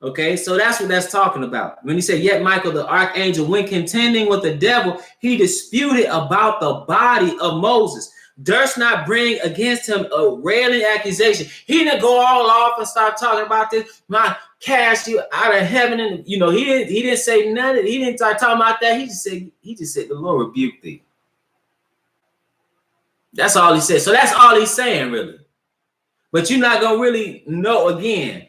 Speaker 1: Okay, so that's what that's talking about. When he said, yet Michael the archangel, when contending with the devil, he disputed about the body of Moses, durst not bring against him a railing accusation. He didn't go all off and start talking about this. My cast you out of heaven, and he didn't say nothing. He didn't start talking about that. He just said the Lord rebuke thee. That's all he said. So that's all he's saying, really. But you're not gonna really know again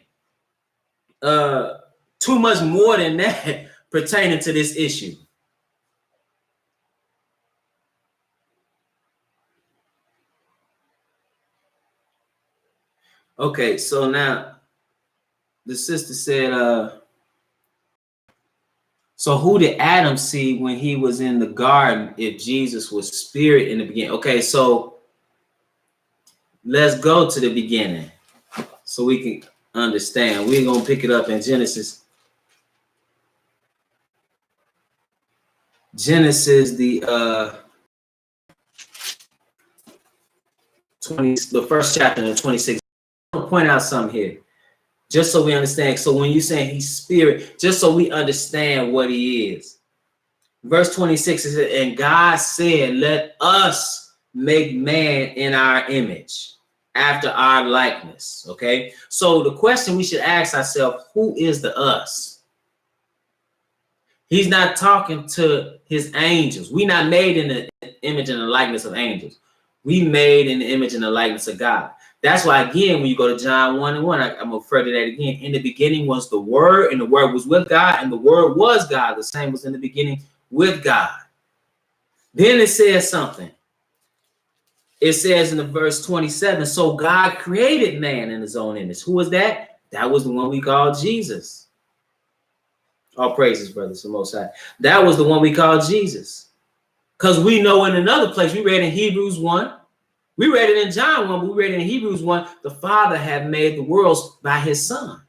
Speaker 1: too much more than that pertaining to this issue. Okay, so now the sister said, so who did Adam see when he was in the garden if Jesus was spirit in the beginning? Okay, so let's go to the beginning so we can understand. We're going to pick it up in Genesis. Genesis, the 1st chapter and 26. I'm going to point out something here, just so we understand. So when you're saying he's spirit, just so we understand what he is. Verse 26 is, and God said, let us make man in our image, after our likeness. Okay, so the question we should ask ourselves, who is the us? He's not talking to his angels. We not made in the image and the likeness of angels. We made in the image and the likeness of God. That's why, again, when you go to John 1:1, I'm going to refer to that again. In the beginning was the Word, and the Word was with God, and the Word was God. The same was in the beginning with God. Then it says something. It says in the verse 27, so God created man in his own image. Who was that? That was the one we call Jesus. All praises, brothers, the Most High. That was the one we call Jesus. Because we know in another place, we read in Hebrews 1, we read it in John 1, but we read it in Hebrews 1, the Father had made the worlds by his Son.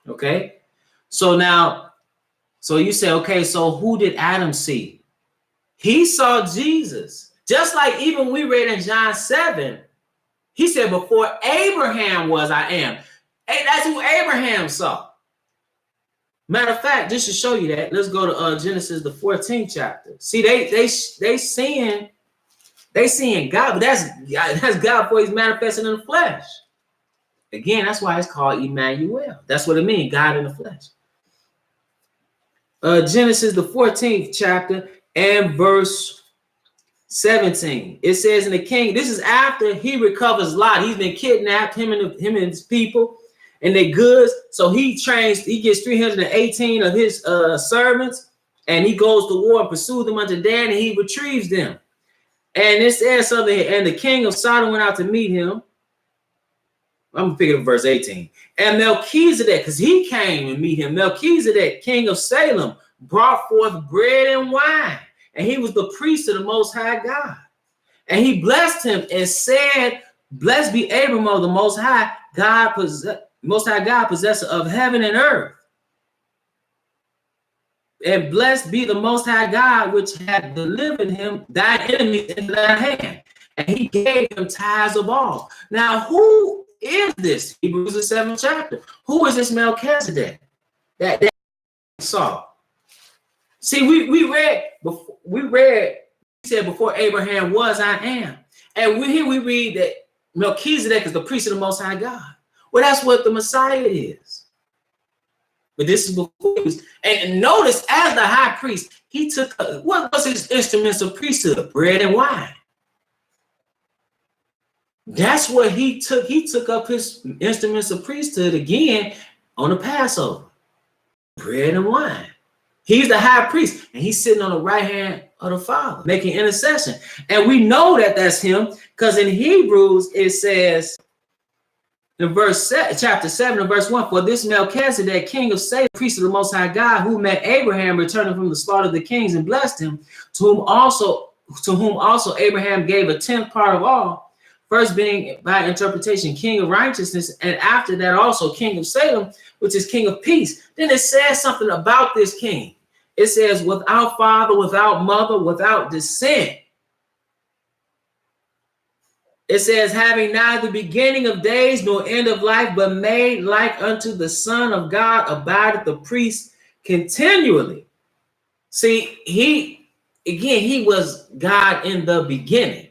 Speaker 1: Okay? So now, so you say, okay, so who did Adam see? He saw Jesus. Just like even we read in John 7, he said, before Abraham was, I am. Hey, that's who Abraham saw. Matter of fact, just to show you that, let's go to Genesis, the 14th chapter. See, they seeing God, but that's God before he's manifesting in the flesh. Again, that's why it's called Emmanuel. That's what it means, God in the flesh. Genesis, the 14th chapter and verse 17. It says, in the king, this is after he recovers Lot. He's been kidnapped, him and his people, and their goods. So he gets 318 of his servants, and he goes to war and pursues them unto Dan, and he retrieves them. And it says something, and the king of Sodom went out to meet him. I'm gonna pick it up verse 18. And Melchizedek, because he came and meet him, Melchizedek, king of Salem, brought forth bread and wine, and he was the priest of the Most High God. And he blessed him and said, blessed be Abram of the Most High God, Most High God, possessor of heaven and earth. And blessed be the Most High God, which had delivered him thine enemies into thy hand. And he gave him tithes of all. Now, who is this? Hebrews the 7th chapter. Who is this Melchizedek that saw? See, we said before Abraham was, I am. And here we read that Melchizedek is the priest of the Most High God. Well, that's what the Messiah is. But this is before he was, and notice, as the high priest, he took, what was his instruments of priesthood? Bread and wine. That's what he took. He took up his instruments of priesthood again on the Passover. Bread and wine. He's the high priest, and he's sitting on the right hand of the Father, making intercession. And we know that that's him, because in Hebrews, it says, in chapter 7 and verse 1, for this Melchizedek, king of Salem, priest of the Most High God, who met Abraham returning from the slaughter of the kings and blessed him, to whom also Abraham gave a tenth part of all, first being by interpretation king of righteousness, and after that also king of Salem, which is king of peace. Then it says something about this king. It says, without father, without mother, without descent. It says, having neither beginning of days nor end of life, but made like unto the Son of God, abideth the priest continually. See, he was God in the beginning.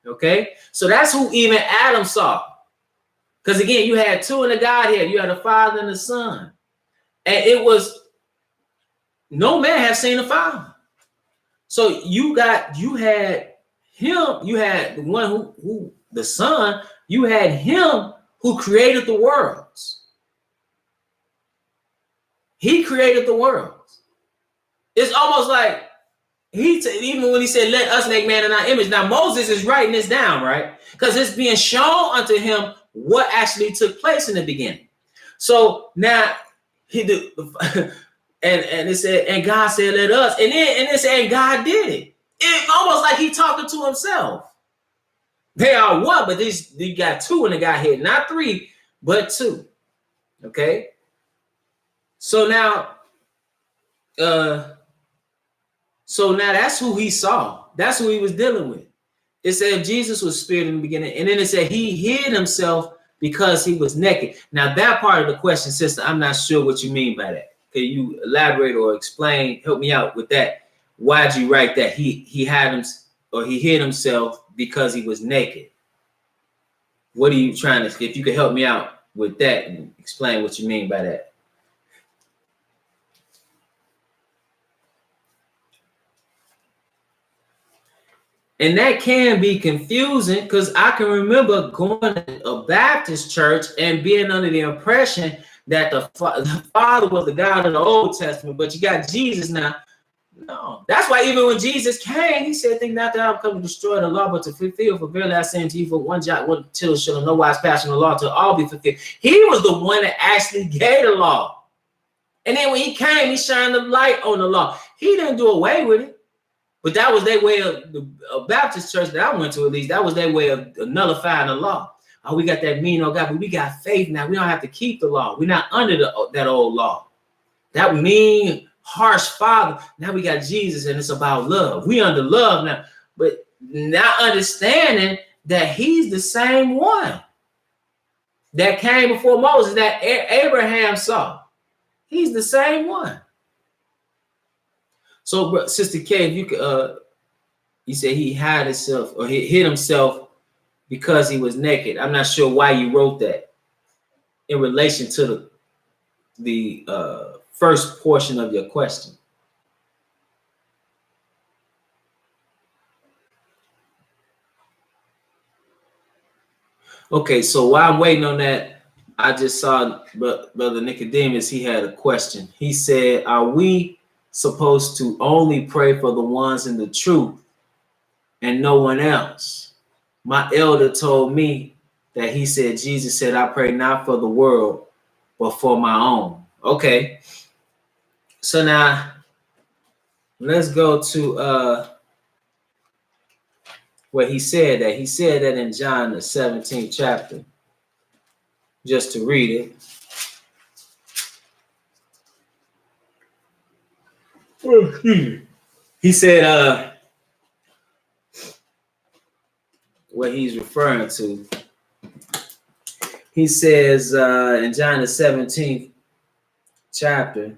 Speaker 1: Okay, so that's who even Adam saw. Because again, you had two in the Godhead. You had the Father and the Son. And it was, no man has seen the Father. So you had him, you had the one who the Son, you had him who created the worlds. He created the worlds. It's almost like even when he said, let us make man in our image. Now Moses is writing this down, right? Because it's being shown unto him what actually took place in the beginning. So now he did, and it said, and God said, let us, and it said, and God did it. It almost like he talking to himself. They are one, but you got two in the guy here, not three, but two. Okay. So now, that's who he saw. That's who he was dealing with. It said Jesus was spirit in the beginning, and then it said he hid himself because he was naked. Now that part of the question, sister, I'm not sure what you mean by that. Can you elaborate or explain? Help me out with that. Why'd you write that he had him or he hid himself because he was naked? What are you trying to? If you could help me out with that and explain what you mean by that. And that can be confusing because I can remember going to a Baptist church and being under the impression that the Father was the God of the Old Testament, but you got Jesus now. No, that's why even when Jesus came, he said, think not that I've come to destroy the law, but to fulfill. For verily I say unto you, for one jot, one tittle shall no wise pass from the law till all be fulfilled. He was the one that actually gave the law. And then when he came, he shined the light on the law. He didn't do away with it. But that was their way of the Baptist church that I went to, at least. That was their way of nullifying the law. Oh, we got that mean old God, but we got faith now. We don't have to keep the law. We're not under that old law. That mean, harsh father. Now we got Jesus, and it's about love. We under love now. But not understanding that he's the same one that came before Moses, that Abraham saw. He's the same one. So, Sister K, if you could, you said he hid himself or he hid himself because he was naked. I'm not sure why you wrote that in relation to the first portion of your question. Okay, so while I'm waiting on that, I just saw Brother Nicodemus. He had a question. He said, are we supposed to only pray for the ones in the truth and no one else? My elder told me that he said, Jesus said, I pray not for the world, but for my own. Okay. So now let's go to where he said that. He said that in John, the 17th chapter, just to read it. He said, what he's referring to. He says in John, the 17th chapter, I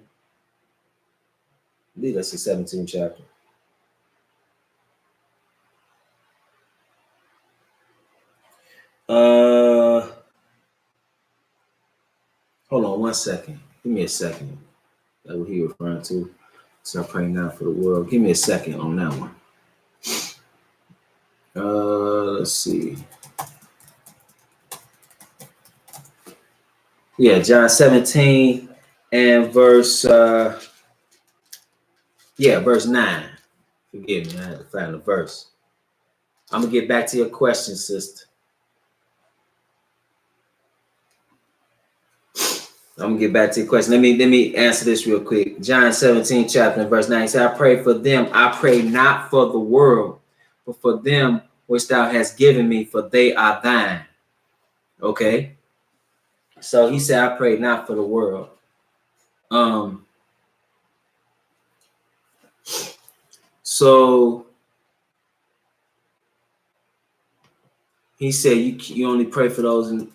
Speaker 1: believe that's the 17th chapter. Hold on one second. Give me a second. That's what he referring to. So I pray now for the world. Give me a second on that one. Let's see. Yeah, John 17 and verse 9. Forgive me, I had to find the verse. I'm gonna get back to your question, sister. I'm gonna get back to your question. Let me answer this real quick. John 17, chapter and verse 9. He said, I pray for them. I pray not for the world, but for them which thou hast given me, for they are thine. Okay. So he said, I pray not for the world. So he said, you only pray for those in,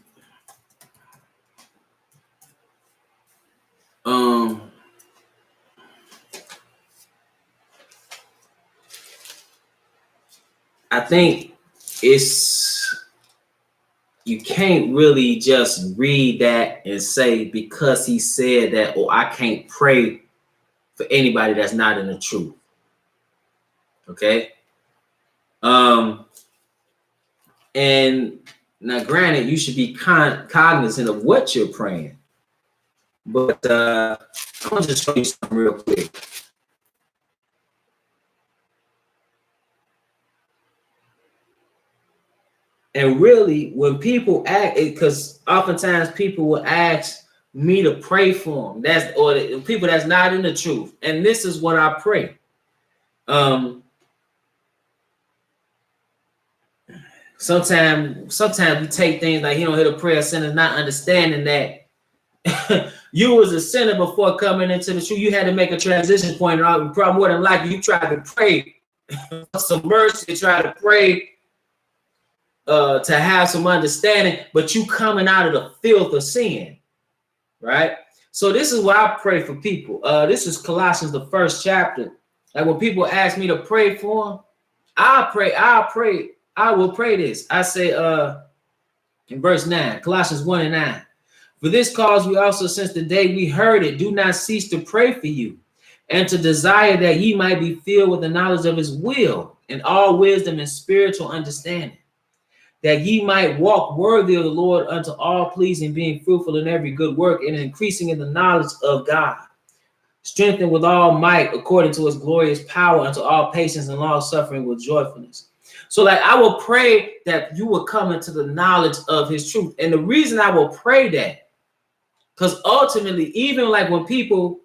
Speaker 1: I think you can't really just read that and say because he said that, or I can't pray for anybody that's not in the truth. Okay. And now granted, you should be cognizant of what you're praying. But I'm gonna just show you something real quick. And really, when people ask, because oftentimes people will ask me to pray for them. That's or the people that's not in the truth. And this is what I pray. Sometimes we take things like, hear the prayer of sinners, not understanding that you was a sinner before coming into the truth. You had to make a transition point. Probably more than likely, you tried to pray for some mercy, try to pray to have some understanding, but you coming out of the filth of sin, right? So this is what I pray for people. This is Colossians, the 1st chapter. Like when people ask me to pray for them, I will pray this. I say in verse 9, Colossians 1:9. For this cause we also, since the day we heard it, do not cease to pray for you, and to desire that ye might be filled with the knowledge of his will, and all wisdom and spiritual understanding, that ye might walk worthy of the Lord unto all pleasing, being fruitful in every good work, and increasing in the knowledge of God, strengthened with all might according to his glorious power, unto all patience and long suffering with joyfulness. So like I will pray that you will come into the knowledge of his truth. And the reason I will pray that, because ultimately, even like when people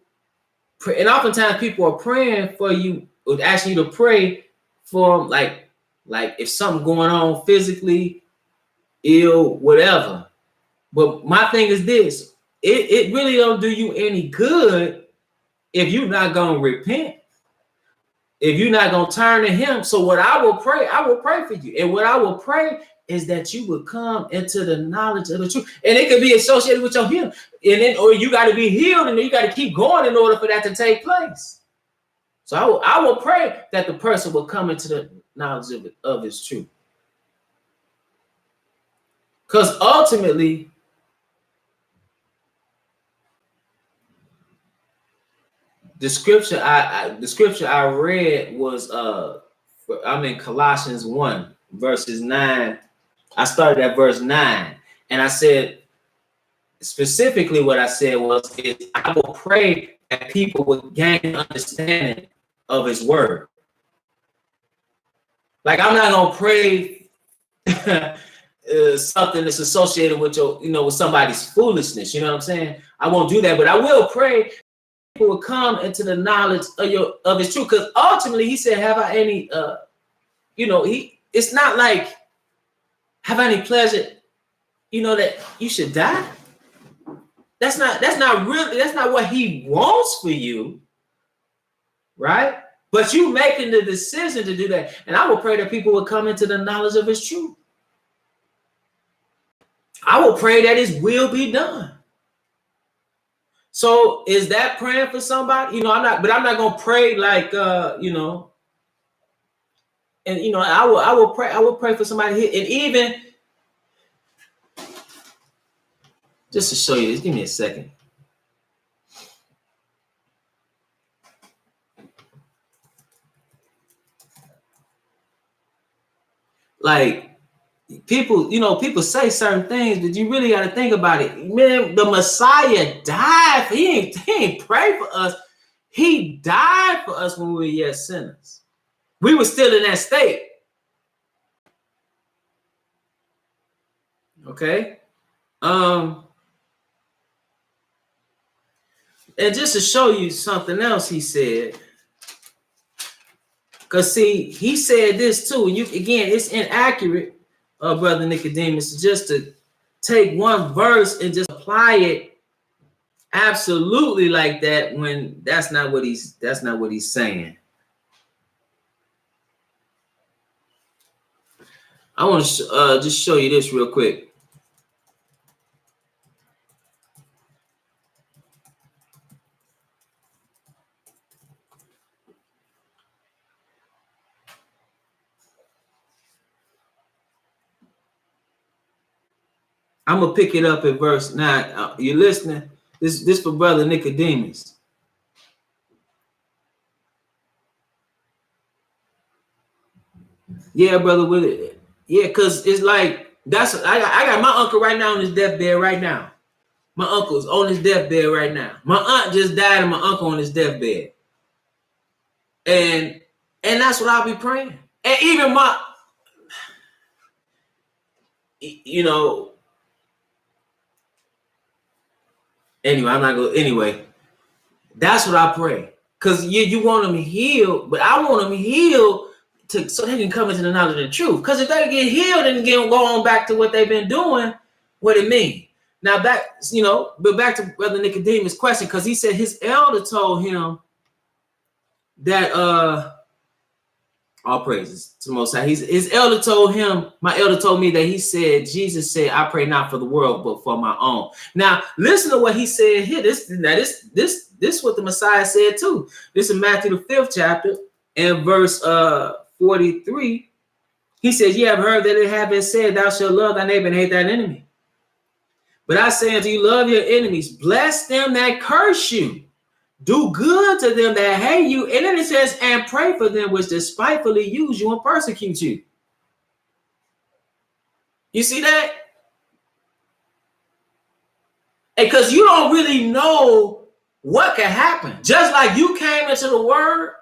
Speaker 1: pray, and oftentimes people are praying for you, or asking you to pray for them, like if something going on physically, ill, whatever. But my thing is this, it really don't do you any good if you're not going to repent, if you're not going to turn to him. So what I will pray for you. And what I will pray is that you will come into the knowledge of the truth. And it could be associated with your healing. And then, or you got to be healed, and then you got to keep going in order for that to take place. So I will pray that the person will come into the knowledge of his truth. Because ultimately, the scripture I read was I'm in Colossians 1 verses 9. I started at verse 9, and I said specifically what I said was, I will pray that people would gain understanding of his word. Like I'm not gonna pray something that's associated with your, with somebody's foolishness. You know what I'm saying? I won't do that, but I will pray people will come into the knowledge of his truth. Because ultimately, he said, "Have I any?" It's not like have I any pleasure. That you should die. That's not what he wants for you, right? But you making the decision to do that, and I will pray that people will come into the knowledge of his truth. I will pray that his will be done. So is that praying for somebody? I'm not gonna pray like and I will pray for somebody here. And even just to show you this, give me a second. Like people say certain things, but you really got to think about it. Man, the Messiah died. He ain't prayed for us. He died for us when we were yet sinners. We were still in that state. Okay. And just to show you something else he said, because see, he said this too, and it's inaccurate, Brother Nicodemus, just to take one verse and just apply it absolutely like that when that's not what he's saying. I want to just show you this real quick. I'm gonna pick it up at verse 9. You listening? This for Brother Nicodemus. Yeah, brother, with it. Yeah, because it's like I got my uncle right now on his deathbed right now. My uncle's on his deathbed right now. My aunt just died, and my uncle on his deathbed. And that's what I'll be praying. And even Anyway, I'm not going to. Anyway, that's what I pray. Because you want them healed, but I want them healed so they can come into the knowledge of the truth. Because if they get healed and go on back to what they've been doing, what it mean? Now back, but back to Brother Nicodemus' question, because he said his elder told him that all praises to the Most High. His elder told him, my elder told me that he said, Jesus said, I pray not for the world, but for my own. Now, listen to what he said here. This what the Messiah said too. This is Matthew the 5th chapter and verse 43. He says, you have heard that it have been said, thou shalt love thy neighbor and hate thine enemy. But I say unto you, love your enemies, bless them that curse you. Do good to them that hate you. And then it says, and pray for them which despitefully use you and persecute you. You see that? Because you don't really know what can happen. Just like you came into the word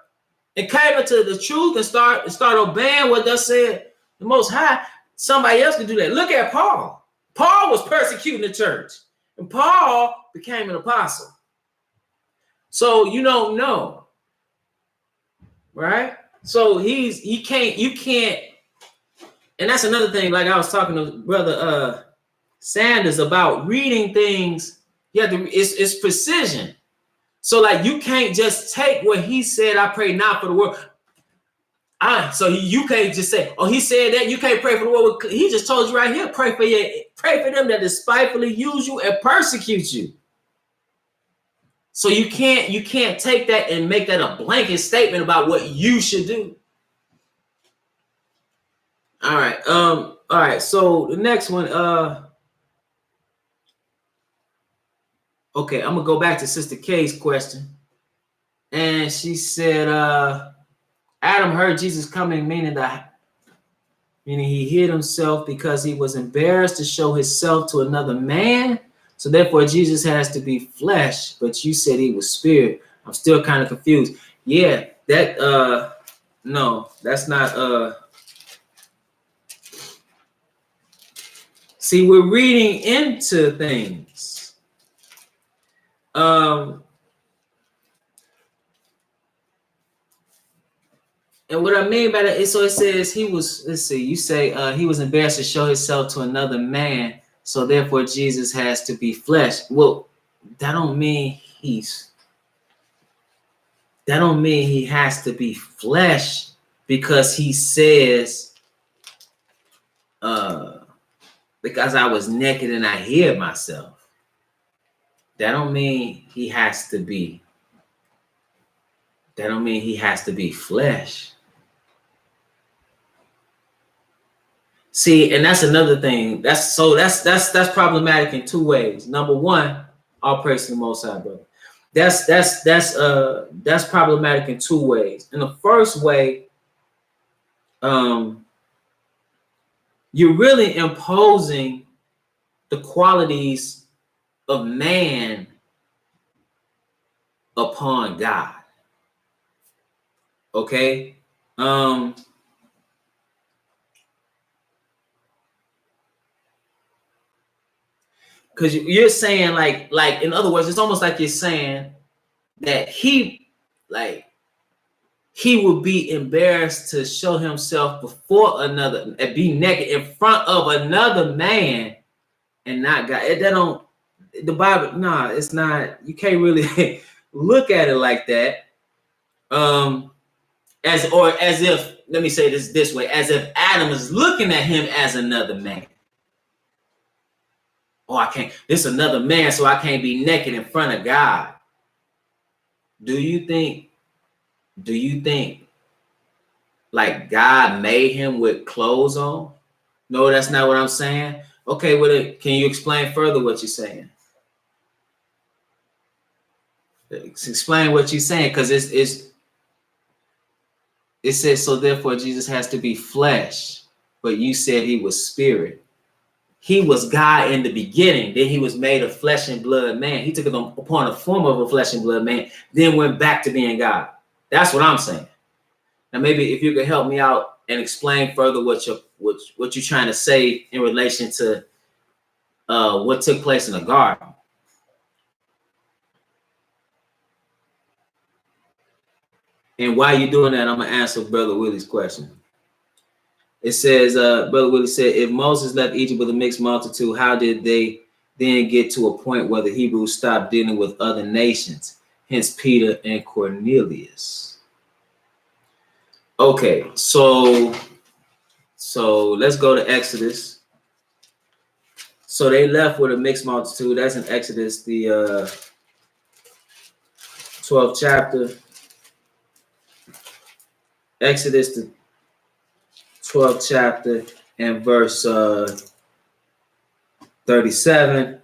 Speaker 1: and came into the truth and start obeying what thus said the Most High, somebody else can do that. Look at Paul. Paul was persecuting the church. And Paul became an apostle. So you don't know, right? So you can't, and that's another thing. Like I was talking to Brother Sanders about reading things. You have to, it's precision. So like you can't just take what he said. I pray not for the world. So you can't just say, oh, he said that you can't pray for the world. He just told you right here, pray for them that despitefully use you and persecute you. So you can't take that and make that a blanket statement about what you should do. All right. So the next one, okay, I'm gonna go back to Sister K's question. And she said, Adam heard Jesus coming, meaning he hid himself because he was embarrassed to show himself to another man. So therefore, Jesus has to be flesh, but you said he was spirit. I'm still kind of confused. Yeah, that no, that's not see, we're reading into things. And what I mean by that is, so it says he was, let's see, you say he was embarrassed to show himself to another man. So therefore, Jesus has to be flesh. Well, that don't mean he has to be flesh because he says, because I was naked and I hid myself. That don't mean he has to be. That don't mean he has to be flesh. See, and that's another thing. That's problematic in two ways. Number one, all praise to the Most High, brother. That's problematic in two ways. In the first way, you're really imposing the qualities of man upon God. Okay? Because you're saying like in other words, it's almost like you're saying that he would be embarrassed to show himself before another and be naked in front of another man and not God. That don't, the Bible, nah, it's not, you can't really look at it like that. As if, let me say this way, as if Adam is looking at him as another man. Oh, I can't, this is another man, so I can't be naked in front of God. Do you think like God made him with clothes on? No, that's not what I'm saying. Okay, can you explain further what you're saying? Explain what you're saying, because it says, so therefore Jesus has to be flesh, but you said he was spirit. He was God in the beginning. Then he was made a flesh and blood man. He took it upon a form of a flesh and blood man, then went back to being God. That's what I'm saying. Now, maybe if you could help me out and explain further what you're trying to say in relation to what took place in the garden. And while you're doing that, I'm going to answer Brother Willie's question. It says, Brother Willie said, if Moses left Egypt with a mixed multitude, how did they then get to a point where the Hebrews stopped dealing with other nations? Hence Peter and Cornelius. Okay, so let's go to Exodus. So they left with a mixed multitude. That's in Exodus, the 12th chapter. Exodus, the 12th chapter, and verse 37.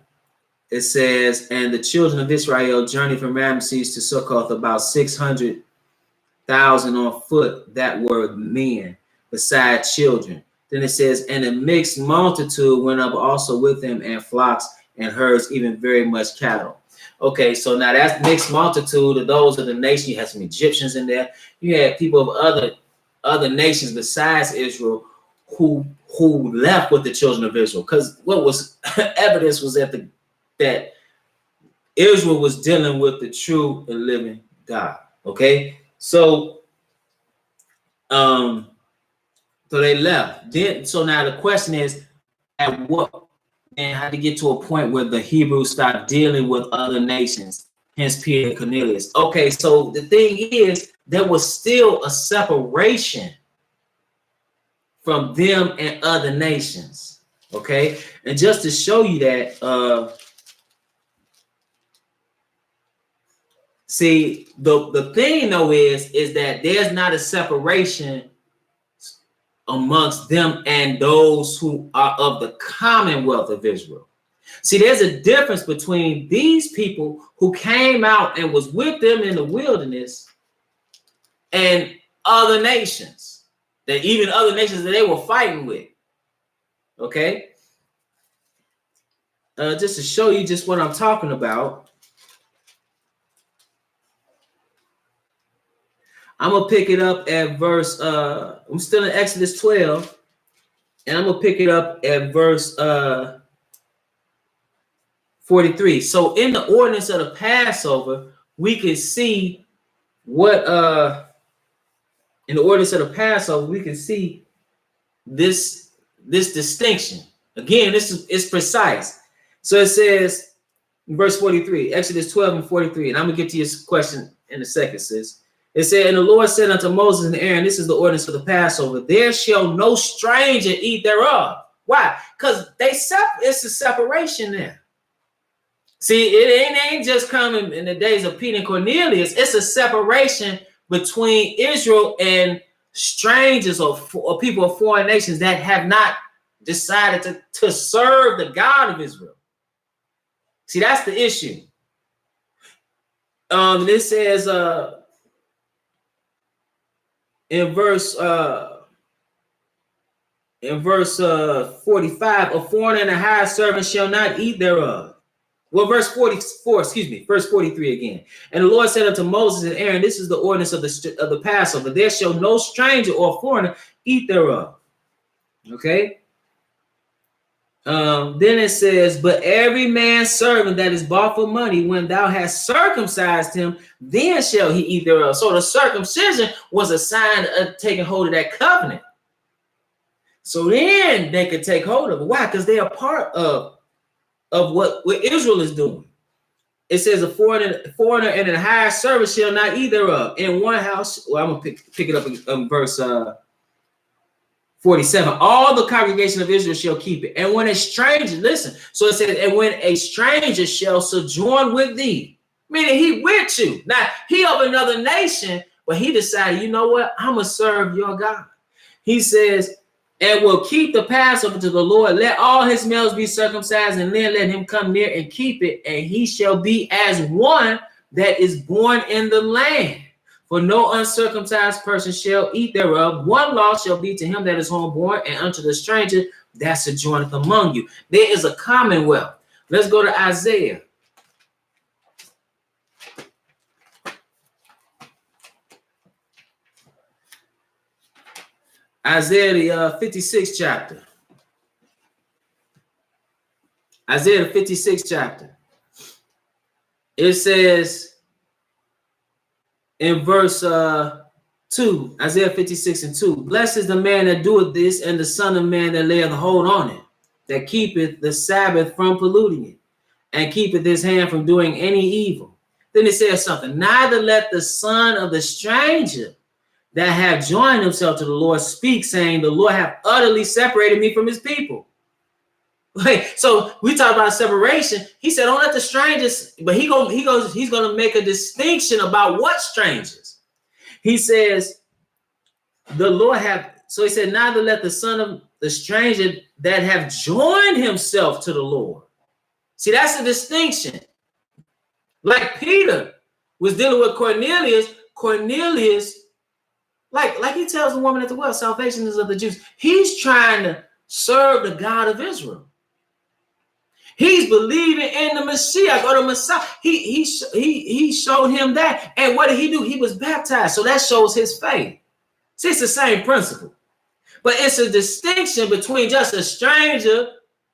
Speaker 1: It says, and the children of Israel journeyed from Ramses to Succoth, about 600,000 on foot that were men, besides children. Then it says, and a mixed multitude went up also with them, and flocks and herds, even very much cattle. Okay, so now that's mixed multitude of those of the nation. You had some Egyptians in there. You had people of other nations besides Israel who left with the children of Israel. Because what was evidence was that Israel was dealing with the true and living God. Okay, so they left. So now the question is, at what and how to get to a point where the Hebrews stopped dealing with other nations, hence Peter and Cornelius. Okay, so the thing is, there was still a separation from them and other nations. Okay, and just to show you that, see, the thing though is that there's not a separation amongst them and those who are of the commonwealth of Israel. See, there's a difference between these people who came out and was with them in the wilderness and other nations, that even other nations that they were fighting with. Okay, just to show you just what I'm talking about, I'm gonna pick it up at verse. I'm still in Exodus 12, and I'm gonna pick it up at verse 43. So in the ordinance of the Passover, we can see what in the ordinance of the Passover, we can see this distinction. Again, this is precise. So it says in verse 43, Exodus 12 and 43, and I'm gonna get to your question in a second, sis. It said, and the Lord said unto Moses and Aaron, this is the ordinance for the Passover, there shall no stranger eat thereof. Why? Because it's a separation there. See, it ain't just coming in the days of Peter and Cornelius. It's a separation between Israel and strangers or people of foreign nations that have not decided to serve the God of Israel. See, that's the issue. This says in verse 45, a foreigner and a hired servant shall not eat thereof. Well, verse 43 again. And the Lord said unto Moses and Aaron, this is the ordinance of the Passover. There shall no stranger or foreigner eat thereof. Okay. Then it says, but every man's servant that is bought for money, when thou hast circumcised him, then shall he eat thereof. So the circumcision was a sign of taking hold of that covenant. So then they could take hold of it. Why? Because they are part of what Israel is doing. It says a foreigner and a hired servant shall not eat thereof. In one house, well, I'm going to pick it up in verse 47. All the congregation of Israel shall keep it. And when a stranger, listen, so it says, and when a stranger shall sojourn with thee, meaning he with you. Now, he of another nation, but he decided, you know what? I'm going to serve your God. He says, and will keep the Passover to the Lord. Let all his males be circumcised, and then let him come near and keep it. And he shall be as one that is born in the land. For no uncircumcised person shall eat thereof. One law shall be to him that is homeborn, and unto the stranger that sojourneth among you. There is a commonwealth. Let's go to Isaiah. Isaiah, the 56th chapter. Isaiah, the 56th chapter. It says in verse 2, Isaiah 56:2. Blessed is the man that doeth this, and the son of man that layeth hold on it, that keepeth the Sabbath from polluting it, and keepeth his hand from doing any evil. Then it says something. Neither let the son of the stranger that have joined himself to the Lord speak, saying, the Lord hath utterly separated me from his people. So we talk about separation. He said, don't let the strangers, but he's gonna make a distinction about what strangers. He says, the Lord have, so he said, neither let the son of the stranger that have joined himself to the Lord. See, that's the distinction. Like Peter was dealing with Cornelius. Cornelius, like he tells the woman at the well, salvation is of the Jews. He's trying to serve the God of Israel. He's believing in the Messiah or the Messiah. He showed him that. And what did he do? He was baptized. So that shows his faith. See, it's the same principle. But it's a distinction between just a stranger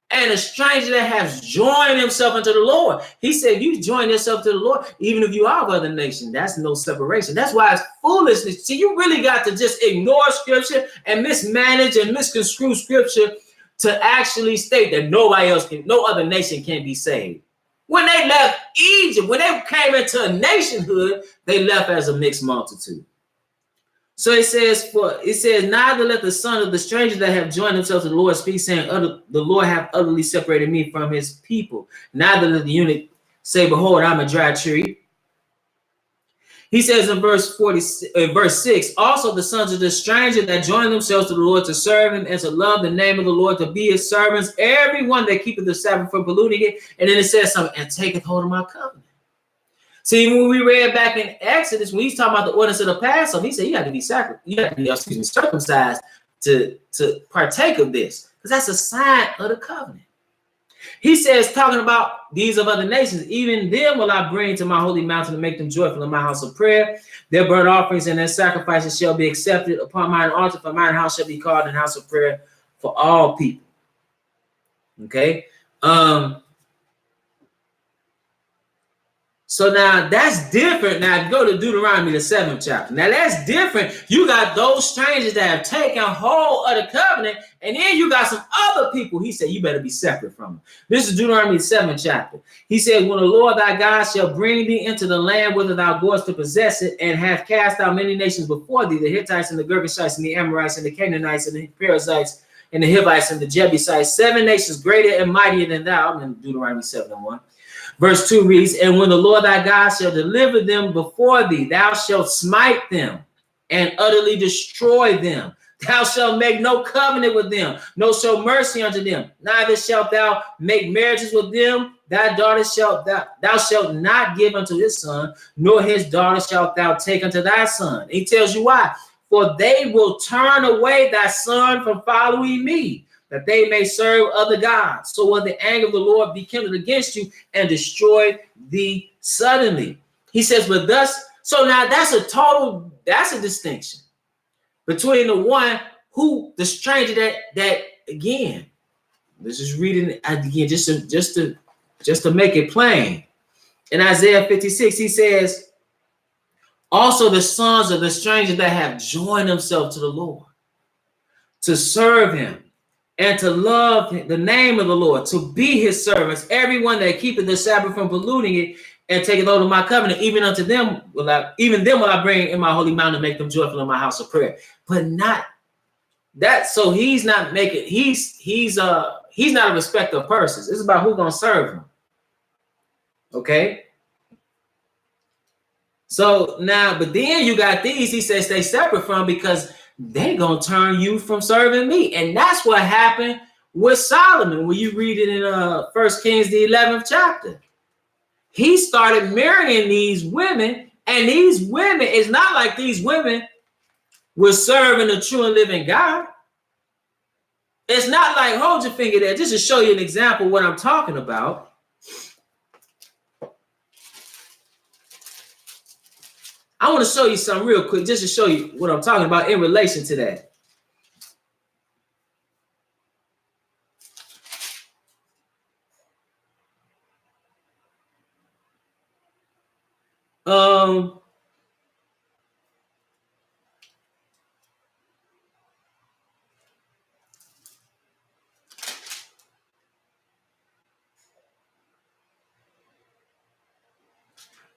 Speaker 1: and a stranger that has joined himself unto the Lord. He said, you join yourself to the Lord, even if you are of other nation. That's no separation. That's why it's foolishness. See, you really got to just ignore scripture and mismanage and misconstrue scripture to actually state that nobody else can, no other nation can be saved. When they left Egypt, when they came into a nationhood, they left as a mixed multitude. So it says, neither let the son of the stranger that have joined themselves to the Lord speak, saying, the Lord hath utterly separated me from his people. Neither let the eunuch say, behold, I'm a dry tree. He says in verse 6, also the sons of the stranger that join themselves to the Lord to serve him and to love the name of the Lord, to be his servants, everyone that keepeth the Sabbath from polluting it. And then it says something, and taketh hold of my covenant. See, when we read back in Exodus, when he's talking about the ordinance of the Passover, he said you have to be circumcised to partake of this, because that's a sign of the covenant. He says, talking about these of other nations, even them will I bring to my holy mountain to make them joyful in my house of prayer. Their burnt offerings and their sacrifices shall be accepted upon mine altar, for mine house shall be called an house of prayer for all people. Okay. So now that's different. Now, if you go to Deuteronomy, the 7th chapter. Now that's different. You got those strangers that have taken hold of the covenant, and then you got some other people. He said, you better be separate from them. This is Deuteronomy, the 7th chapter. He said, when the Lord thy God shall bring thee into the land whither thou goest to possess it, and have cast out many nations before thee, the Hittites and the Girgashites and the Amorites and the Canaanites and the Perizzites and the Hivites and the Jebusites, 7 nations greater and mightier than thou. I'm in Deuteronomy 7:1. Verse 2 reads, and when the Lord thy God shall deliver them before thee, thou shalt smite them and utterly destroy them. Thou shalt make no covenant with them, no show mercy unto them. Neither shalt thou make marriages with them. Thy daughter thou shalt not give unto his son, nor his daughter shalt thou take unto thy son. He tells you why. For they will turn away thy son from following me, that they may serve other gods. So will the anger of the Lord be kindled against you and destroy thee suddenly. He says, but thus, so now that's a distinction between the one who, the stranger that again, let's just read it again, just to make it plain. In Isaiah 56, he says, also the sons of the stranger that have joined themselves to the Lord to serve him, and to love the name of the Lord, to be his servants, everyone that keepeth the Sabbath from polluting it, and taketh hold of my covenant, even unto them will I bring in my holy mountain to make them joyful in my house of prayer. But not that, so he's not making, he's not a respecter of persons. It's about who's gonna serve him. Okay. So now, but then you got these, he says, stay separate from, because they're going to turn you from serving me. And that's what happened with Solomon. When you read it in 1 Kings, the 11th chapter, he started marrying these women, and these women, it's not like these women were serving the true and living God. It's not like, hold your finger there, just to show you an example of what I'm talking about. I want to show you something real quick, just to show you what I'm talking about in relation to that.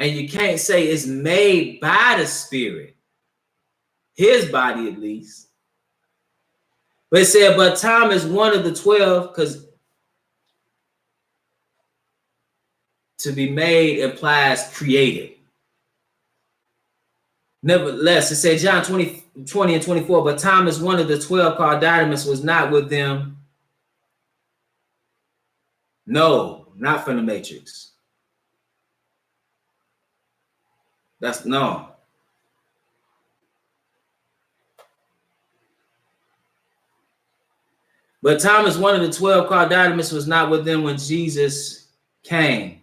Speaker 1: And you can't say it's made by the Spirit, his body at least. But it said, but Thomas, one of the 12, because to be made implies created. Nevertheless, it said John 20 and 24, but Thomas, one of the 12, called Didymus, was not with them. No, not from the Matrix. That's no. But Thomas, one of the 12, called Didymus, was not with them when Jesus came.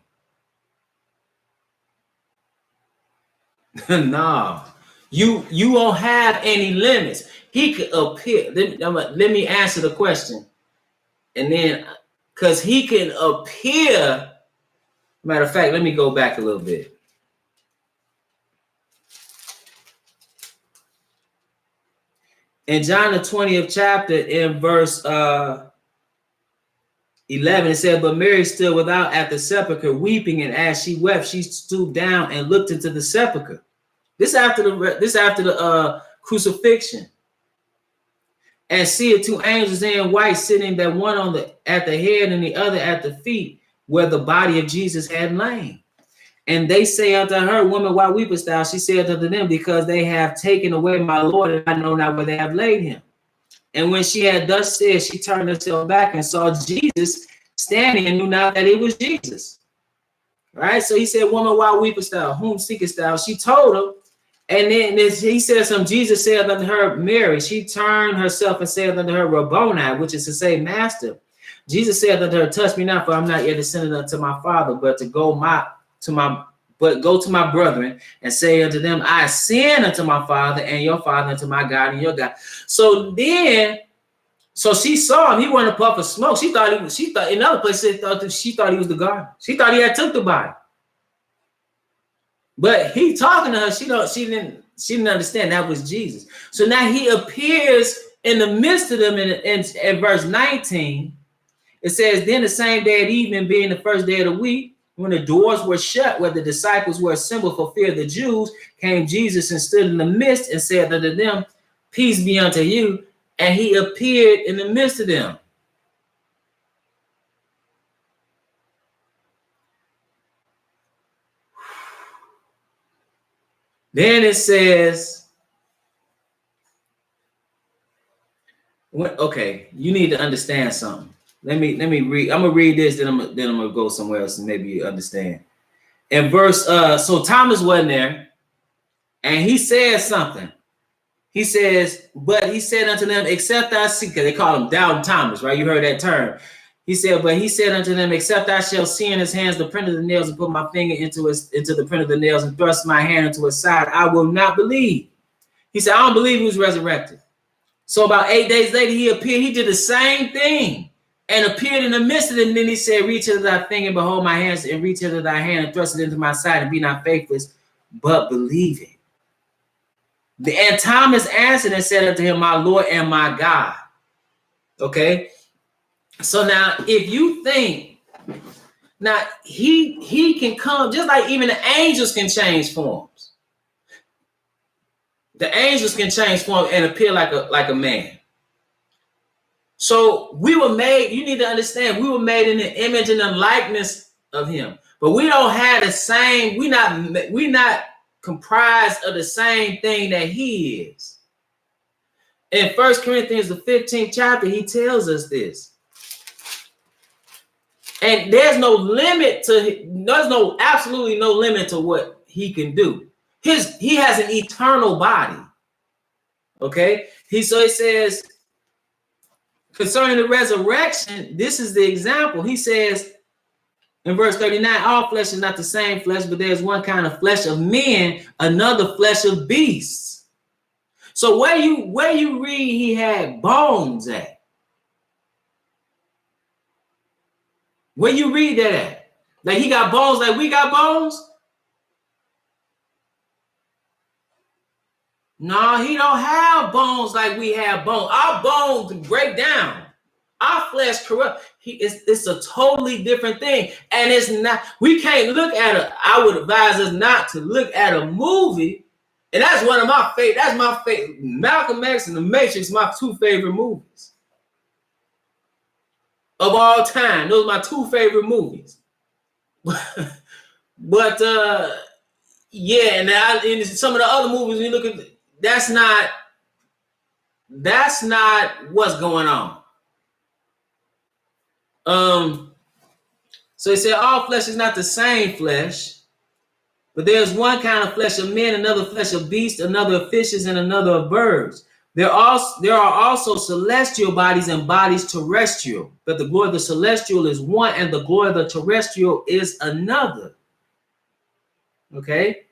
Speaker 1: No, you won't have any limits. He could appear. Let me answer the question, and then because he can appear. Matter of fact, let me go back a little bit. In John the 20th chapter, in verse 11, it said, "But Mary stood without at the sepulchre, weeping, and as she wept, she stooped down and looked into the sepulchre." This after the crucifixion, and see two angels in white sitting, that one at the head and the other at the feet, where the body of Jesus had lain. And they say unto her, "Woman, why weepest thou?" She said unto them, "Because they have taken away my Lord, and I know not where they have laid him." And when she had thus said, she turned herself back and saw Jesus standing, and knew not that it was Jesus. Right? So he said, "Woman, why weepest thou? Whom seekest thou?" She told him. And then he said something. Jesus said unto her, "Mary." She turned herself and said unto her, "Rabboni," which is to say, Master. Jesus said unto her, "Touch me not, for I'm not yet ascended unto my Father, but go to my brethren and say unto them, I ascend unto my Father and your Father, unto my God and your God." So she saw him. He wasn't a puff of smoke. She thought in other places she thought he was the gardener. She thought he had took the body. But he talking to her, she didn't understand that was Jesus. So now he appears in the midst of them in verse 19. It says, "Then the same day at evening, being the first day of the week, when the doors were shut where the disciples were assembled for fear of the Jews, came Jesus and stood in the midst and said unto them, Peace be unto you. And he appeared in the midst of them." Then it says, okay, you need to understand something. Let me read. I'm gonna read this, then I'm gonna go somewhere else and maybe you understand. In verse, so Thomas wasn't there, and he said something. He says, but he said unto them, "Except I see," because they call him Doubting Thomas, right? You heard that term. He said, but he said unto them, "Except I shall see in his hands the print of the nails, and put my finger into the print of the nails, and thrust my hand into his side, I will not believe." He said, "I don't believe he was resurrected." So about 8 days later, he appeared. He did the same thing and appeared in the midst of them. And then he said, "Reach hither thy finger, and behold my hands, and reach hither thy hand, and thrust it into my side, and be not faithless, but believing." And Thomas answered and said unto him, "My Lord and my God." Okay. So now, if you think, now he can come, just like even the angels can change forms. The angels can change form and appear like a man. So we were made, you need to understand, we were made in the image and the likeness of him. But we don't have the same, we're not comprised of the same thing that he is. In 1 Corinthians, the 15th chapter, he tells us this. And there's absolutely no limit to what he can do. He has an eternal body. Okay? So it says, concerning the resurrection, this is the example. He says in verse 39, "All flesh is not the same flesh, but there's one kind of flesh of men, another flesh of beasts." So where you read he had bones at? Where you read that at? Like he got bones like we got bones? No, he don't have bones like we have bones. Our bones break down. Our flesh corrupt. It's a totally different thing. And it's not, we can't look at it. I would advise us not to look at a movie. And that's one of my favorite. That's my favorite. Malcolm X and The Matrix, my two favorite movies of all time. Those are my two favorite movies. But yeah, and in some of the other movies, we look at, that's not what's going on. So he said all flesh is not the same flesh, but there's one kind of flesh of men, another flesh of beasts, another of fishes, and another of birds. There are also celestial bodies and bodies terrestrial, but the glory of the celestial is one and the glory of the terrestrial is another. Okay?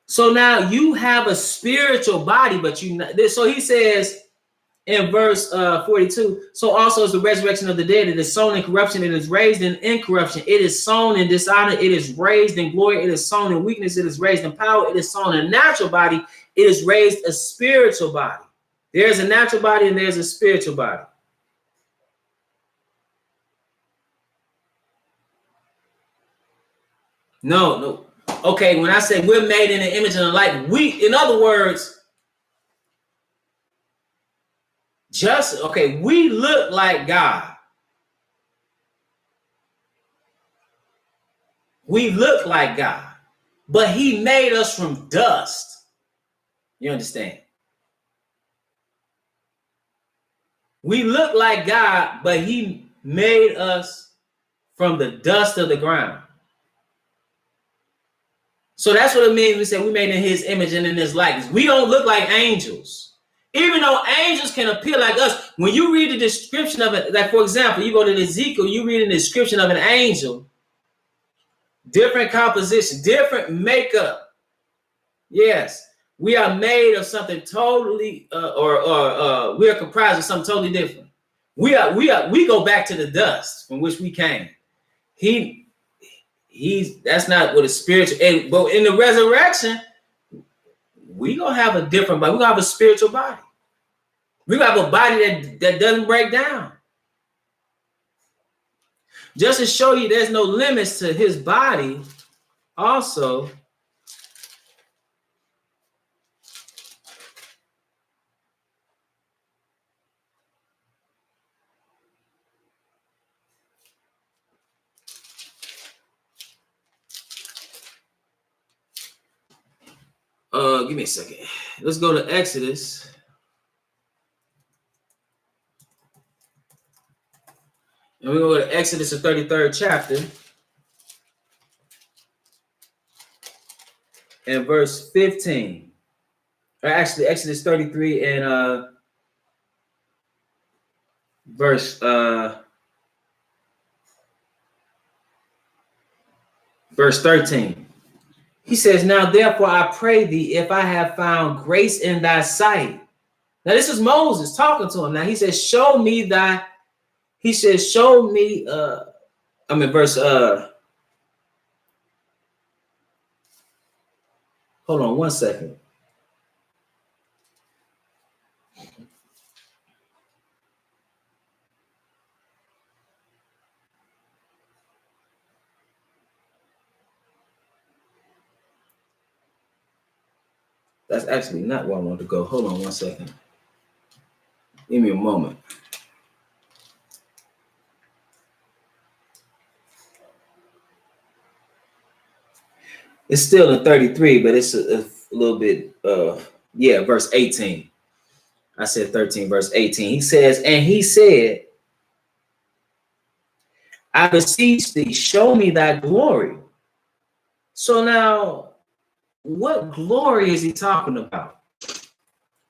Speaker 1: So now you have a spiritual body, but so he says in verse 42, so also is the resurrection of the dead. It is sown in corruption, it is raised in incorruption. It is sown in dishonor, it is raised in glory. It is sown in weakness, it is raised in power. It is sown in a natural body, it is raised a spiritual body. There's a natural body and there's a spiritual body. No. Okay, when I say we're made in the image and the likeness, in other words, we look like God. We look like God, but he made us from dust. You understand? We look like God, but he made us from the dust of the ground. So that's what it means. We say we made in his image and in his likeness. We don't look like angels. Even though angels can appear like us, when you read the description of it, like for example, you go to Ezekiel, you read the description of an angel, different composition, different makeup. Yes, we are made of something totally, or we are comprised of something totally different. We go back to the dust from which we came. That's not what a spiritual. But in the resurrection, we gonna have a different body. We gonna have a spiritual body. We gonna have a body that doesn't break down. Just to show you, there's no limits to his body. Also, give me a second. Let's go to Exodus. And we're going to go to Exodus, the 33rd chapter. And verse 15. Or actually, Exodus 33 and verse 13. He says, now therefore I pray thee, if I have found grace in thy sight. Now this is Moses talking to him. Now he says, show me verse hold on one second. That's actually not where I want to go. Hold on one second. Give me a moment. It's still in 33, but it's a little bit, verse 18. I said 13, verse 18. He says, and he said, I beseech thee, show me thy glory. So now, what glory is he talking about?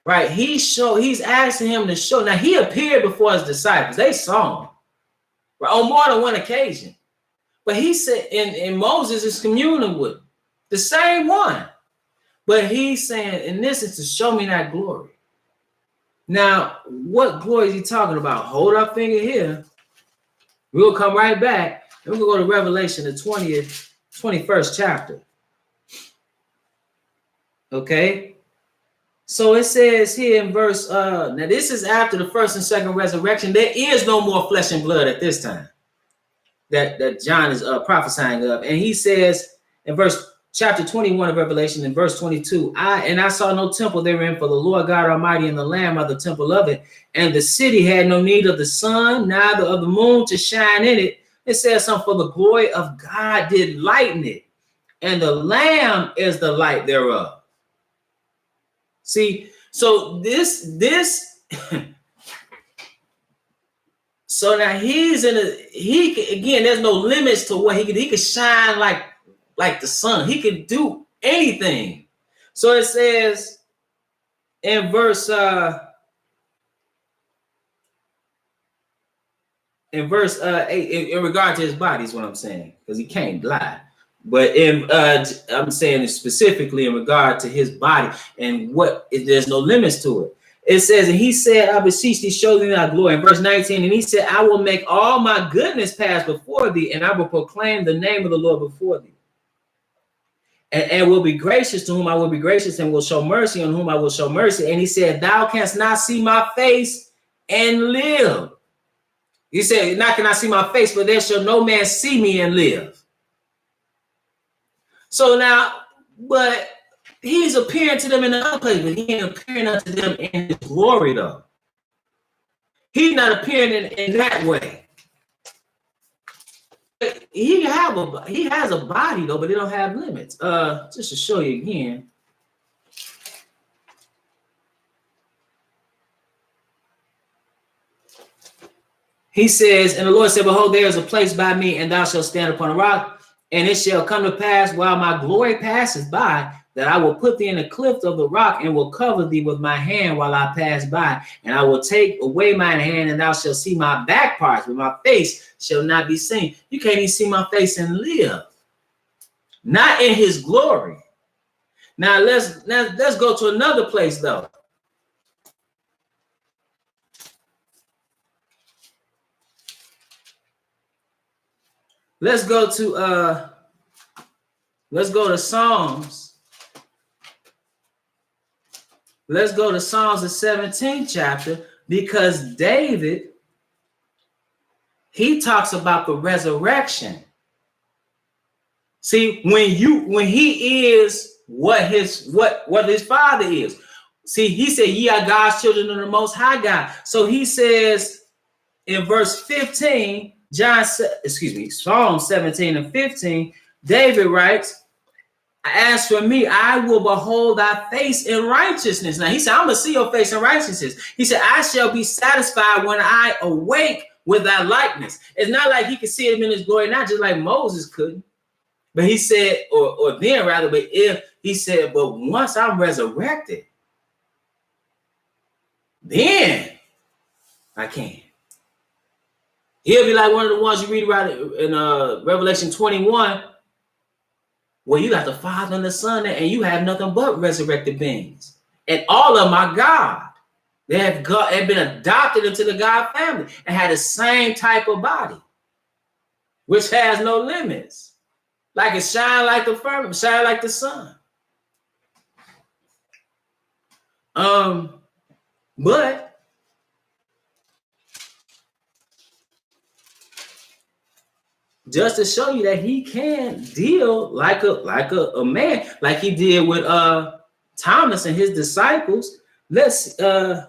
Speaker 1: Right? He's asking him to show. Now, he appeared before his disciples. They saw him, right, on more than one occasion. But he said, and Moses is communing with him, the same one. But he's saying, and this is to show me that glory. Now, what glory is he talking about? Hold our finger here. We'll come right back. And we'll go to Revelation, the 21st chapter. Okay? So it says here in verse, now this is after the first and second resurrection. There is no more flesh and blood at this time that John is prophesying of. And he says in chapter 21 of Revelation, in verse 22, I saw no temple therein, for the Lord God Almighty and the Lamb are the temple of it. And the city had no need of the sun, neither of the moon to shine in it. It says something, for the glory of God did lighten it, and the Lamb is the light thereof. See, so this so now he's again, there's no limits to what he could shine like the sun. He could do anything. So it says in verse 8, in regard to his body is what I'm saying, because he can't lie. But I'm saying specifically in regard to his body and there's no limits to it. It says, and he said, I beseech thee, show thee thy glory. In verse 19, and he said, I will make all my goodness pass before thee, and I will proclaim the name of the Lord before thee. And will be gracious to whom I will be gracious, and will show mercy on whom I will show mercy. And he said, thou canst not see my face and live. He said, not can I see my face, but there shall no man see me and live. So now, but he's appearing to them in the other place, but he ain't appearing unto them in his glory, though. He's not appearing in that way. He has a body, though, but it don't have limits. Just to show you again. He says, and the Lord said, behold, there is a place by me, and thou shalt stand upon a rock. And it shall come to pass while my glory passes by, that I will put thee in the cleft of the rock, and will cover thee with my hand while I pass by. And I will take away mine hand, and thou shalt see my back parts, but my face shall not be seen. You can't even see my face and live. Not in his glory. Now let's go to another place, though. Let's go to Psalms. Let's go to Psalms, the 17th chapter, because David, he talks about the resurrection. See, when he is what his father is. See, he said, ye are God's children of the Most High God. So he says in verse 15, Psalm 17 and 15, David writes, as for me, I will behold thy face in righteousness. Now he said, I'm going to see your face in righteousness. He said, I shall be satisfied when I awake with thy likeness. It's not like he could see him in his glory, not just like Moses couldn't. But he said, or then rather, but if he said, but once I'm resurrected, then I can. He'll be like one of the ones you read about in Revelation 21, where you got the Father and the Son, and you have nothing but resurrected beings. And all of them are God. They have been adopted into the God family and had the same type of body, which has no limits. Like it shine like the firmament, shine like the sun. But just to show you that he can deal like a man, like he did with Thomas and his disciples. Let's in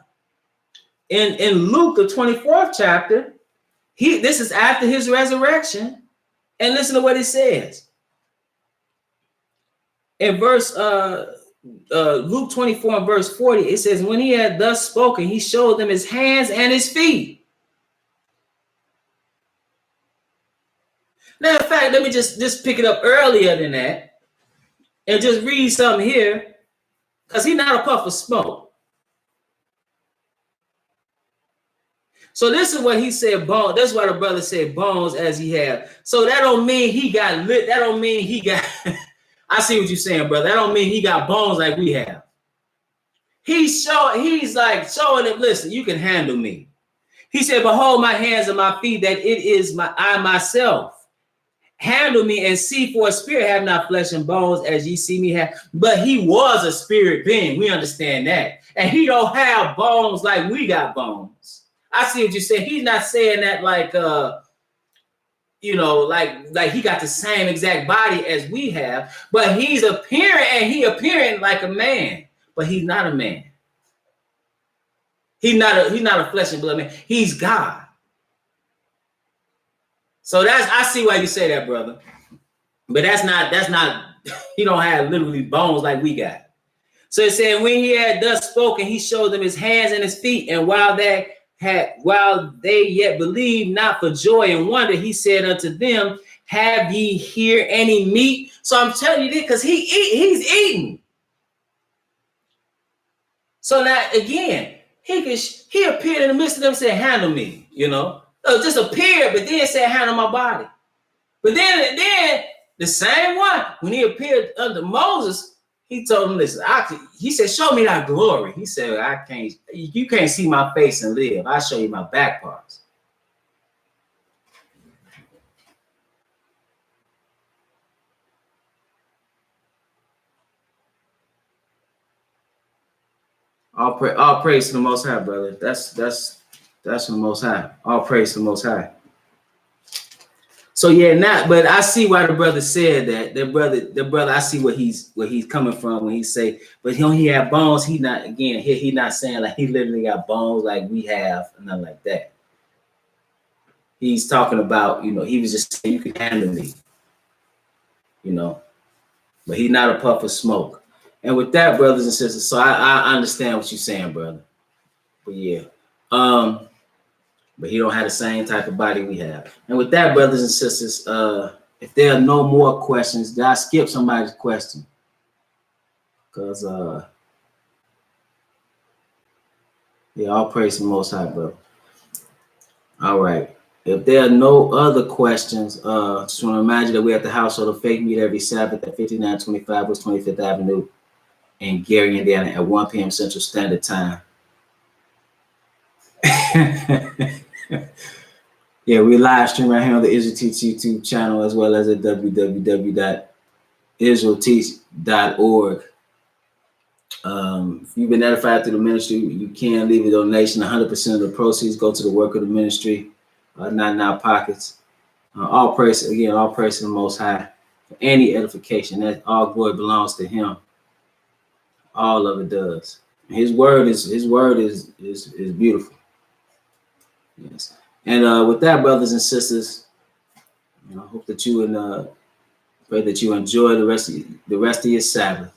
Speaker 1: Luke, the 24th chapter, this is after his resurrection, and listen to what it says. In verse Luke 24 and verse 40, it says, when he had thus spoken, he showed them his hands and his feet. Now, in fact, let me just pick it up earlier than that and just read something here, because he's not a puff of smoke. So this is what he said, bones. That's why the brother said bones as he had. So that don't mean he got lit. That don't mean he got, I see what you're saying, brother. That don't mean he got bones like we have. He's like showing them, listen, you can handle me. He said, behold my hands and my feet, that it is I myself. handle me and see, for a spirit have not flesh and bones as ye see me have. But he was a spirit being. We understand that. And he don't have bones like we got bones. I see what you say. He's not saying that like like he got the same exact body as we have, but he's appearing like a man, but he's not a man. He's not a flesh and blood man. He's God. So I see why you say that, brother. But that's not he don't have literally bones like we got. So it said, when he had thus spoken, he showed them his hands and his feet. And while they yet believed not for joy and wonder, he said unto them, have ye here any meat? So I'm telling you this because he's eating. So now again, he appeared in the midst of them and said, handle me, just appeared, but then said, handle my body. But then the same one, when he appeared under Moses, he told him, listen, he said, show me thy glory. He said, you can't see my face and live. I'll show you my back parts. All praise to the Most High, brother. That's the Most High. All praise to the Most High. So yeah, but I see why the brother said that. The brother, I see where he's coming from when he say, but he have bones. He not saying like he literally got bones like we have, nothing like that. He's talking about, he was just saying you can handle me, but he's not a puff of smoke. And with that, brothers and sisters, so I understand what you're saying, brother. But yeah, but he don't have the same type of body we have. And with that, brothers and sisters, if there are no more questions, did I skip somebody's question? Because all praise the Most High, bro. All right. If there are no other questions, just want to remind you that we're at the Household of Faith, meet every Sabbath at 5925 West 25th Avenue in Gary, Indiana at 1 p.m. Central Standard Time. Yeah, we live stream right here on the Israel Teach YouTube channel, as well as at www.israelteach.org. If you've been edified through the ministry, you can leave a donation. 100% of the proceeds go to the work of the ministry, not in our pockets. All praise to the Most High for any edification. That all glory belongs to Him. All of it does. His word is beautiful. Yes. And with that, brothers and sisters, I hope that you pray that you enjoy the rest of your Sabbath.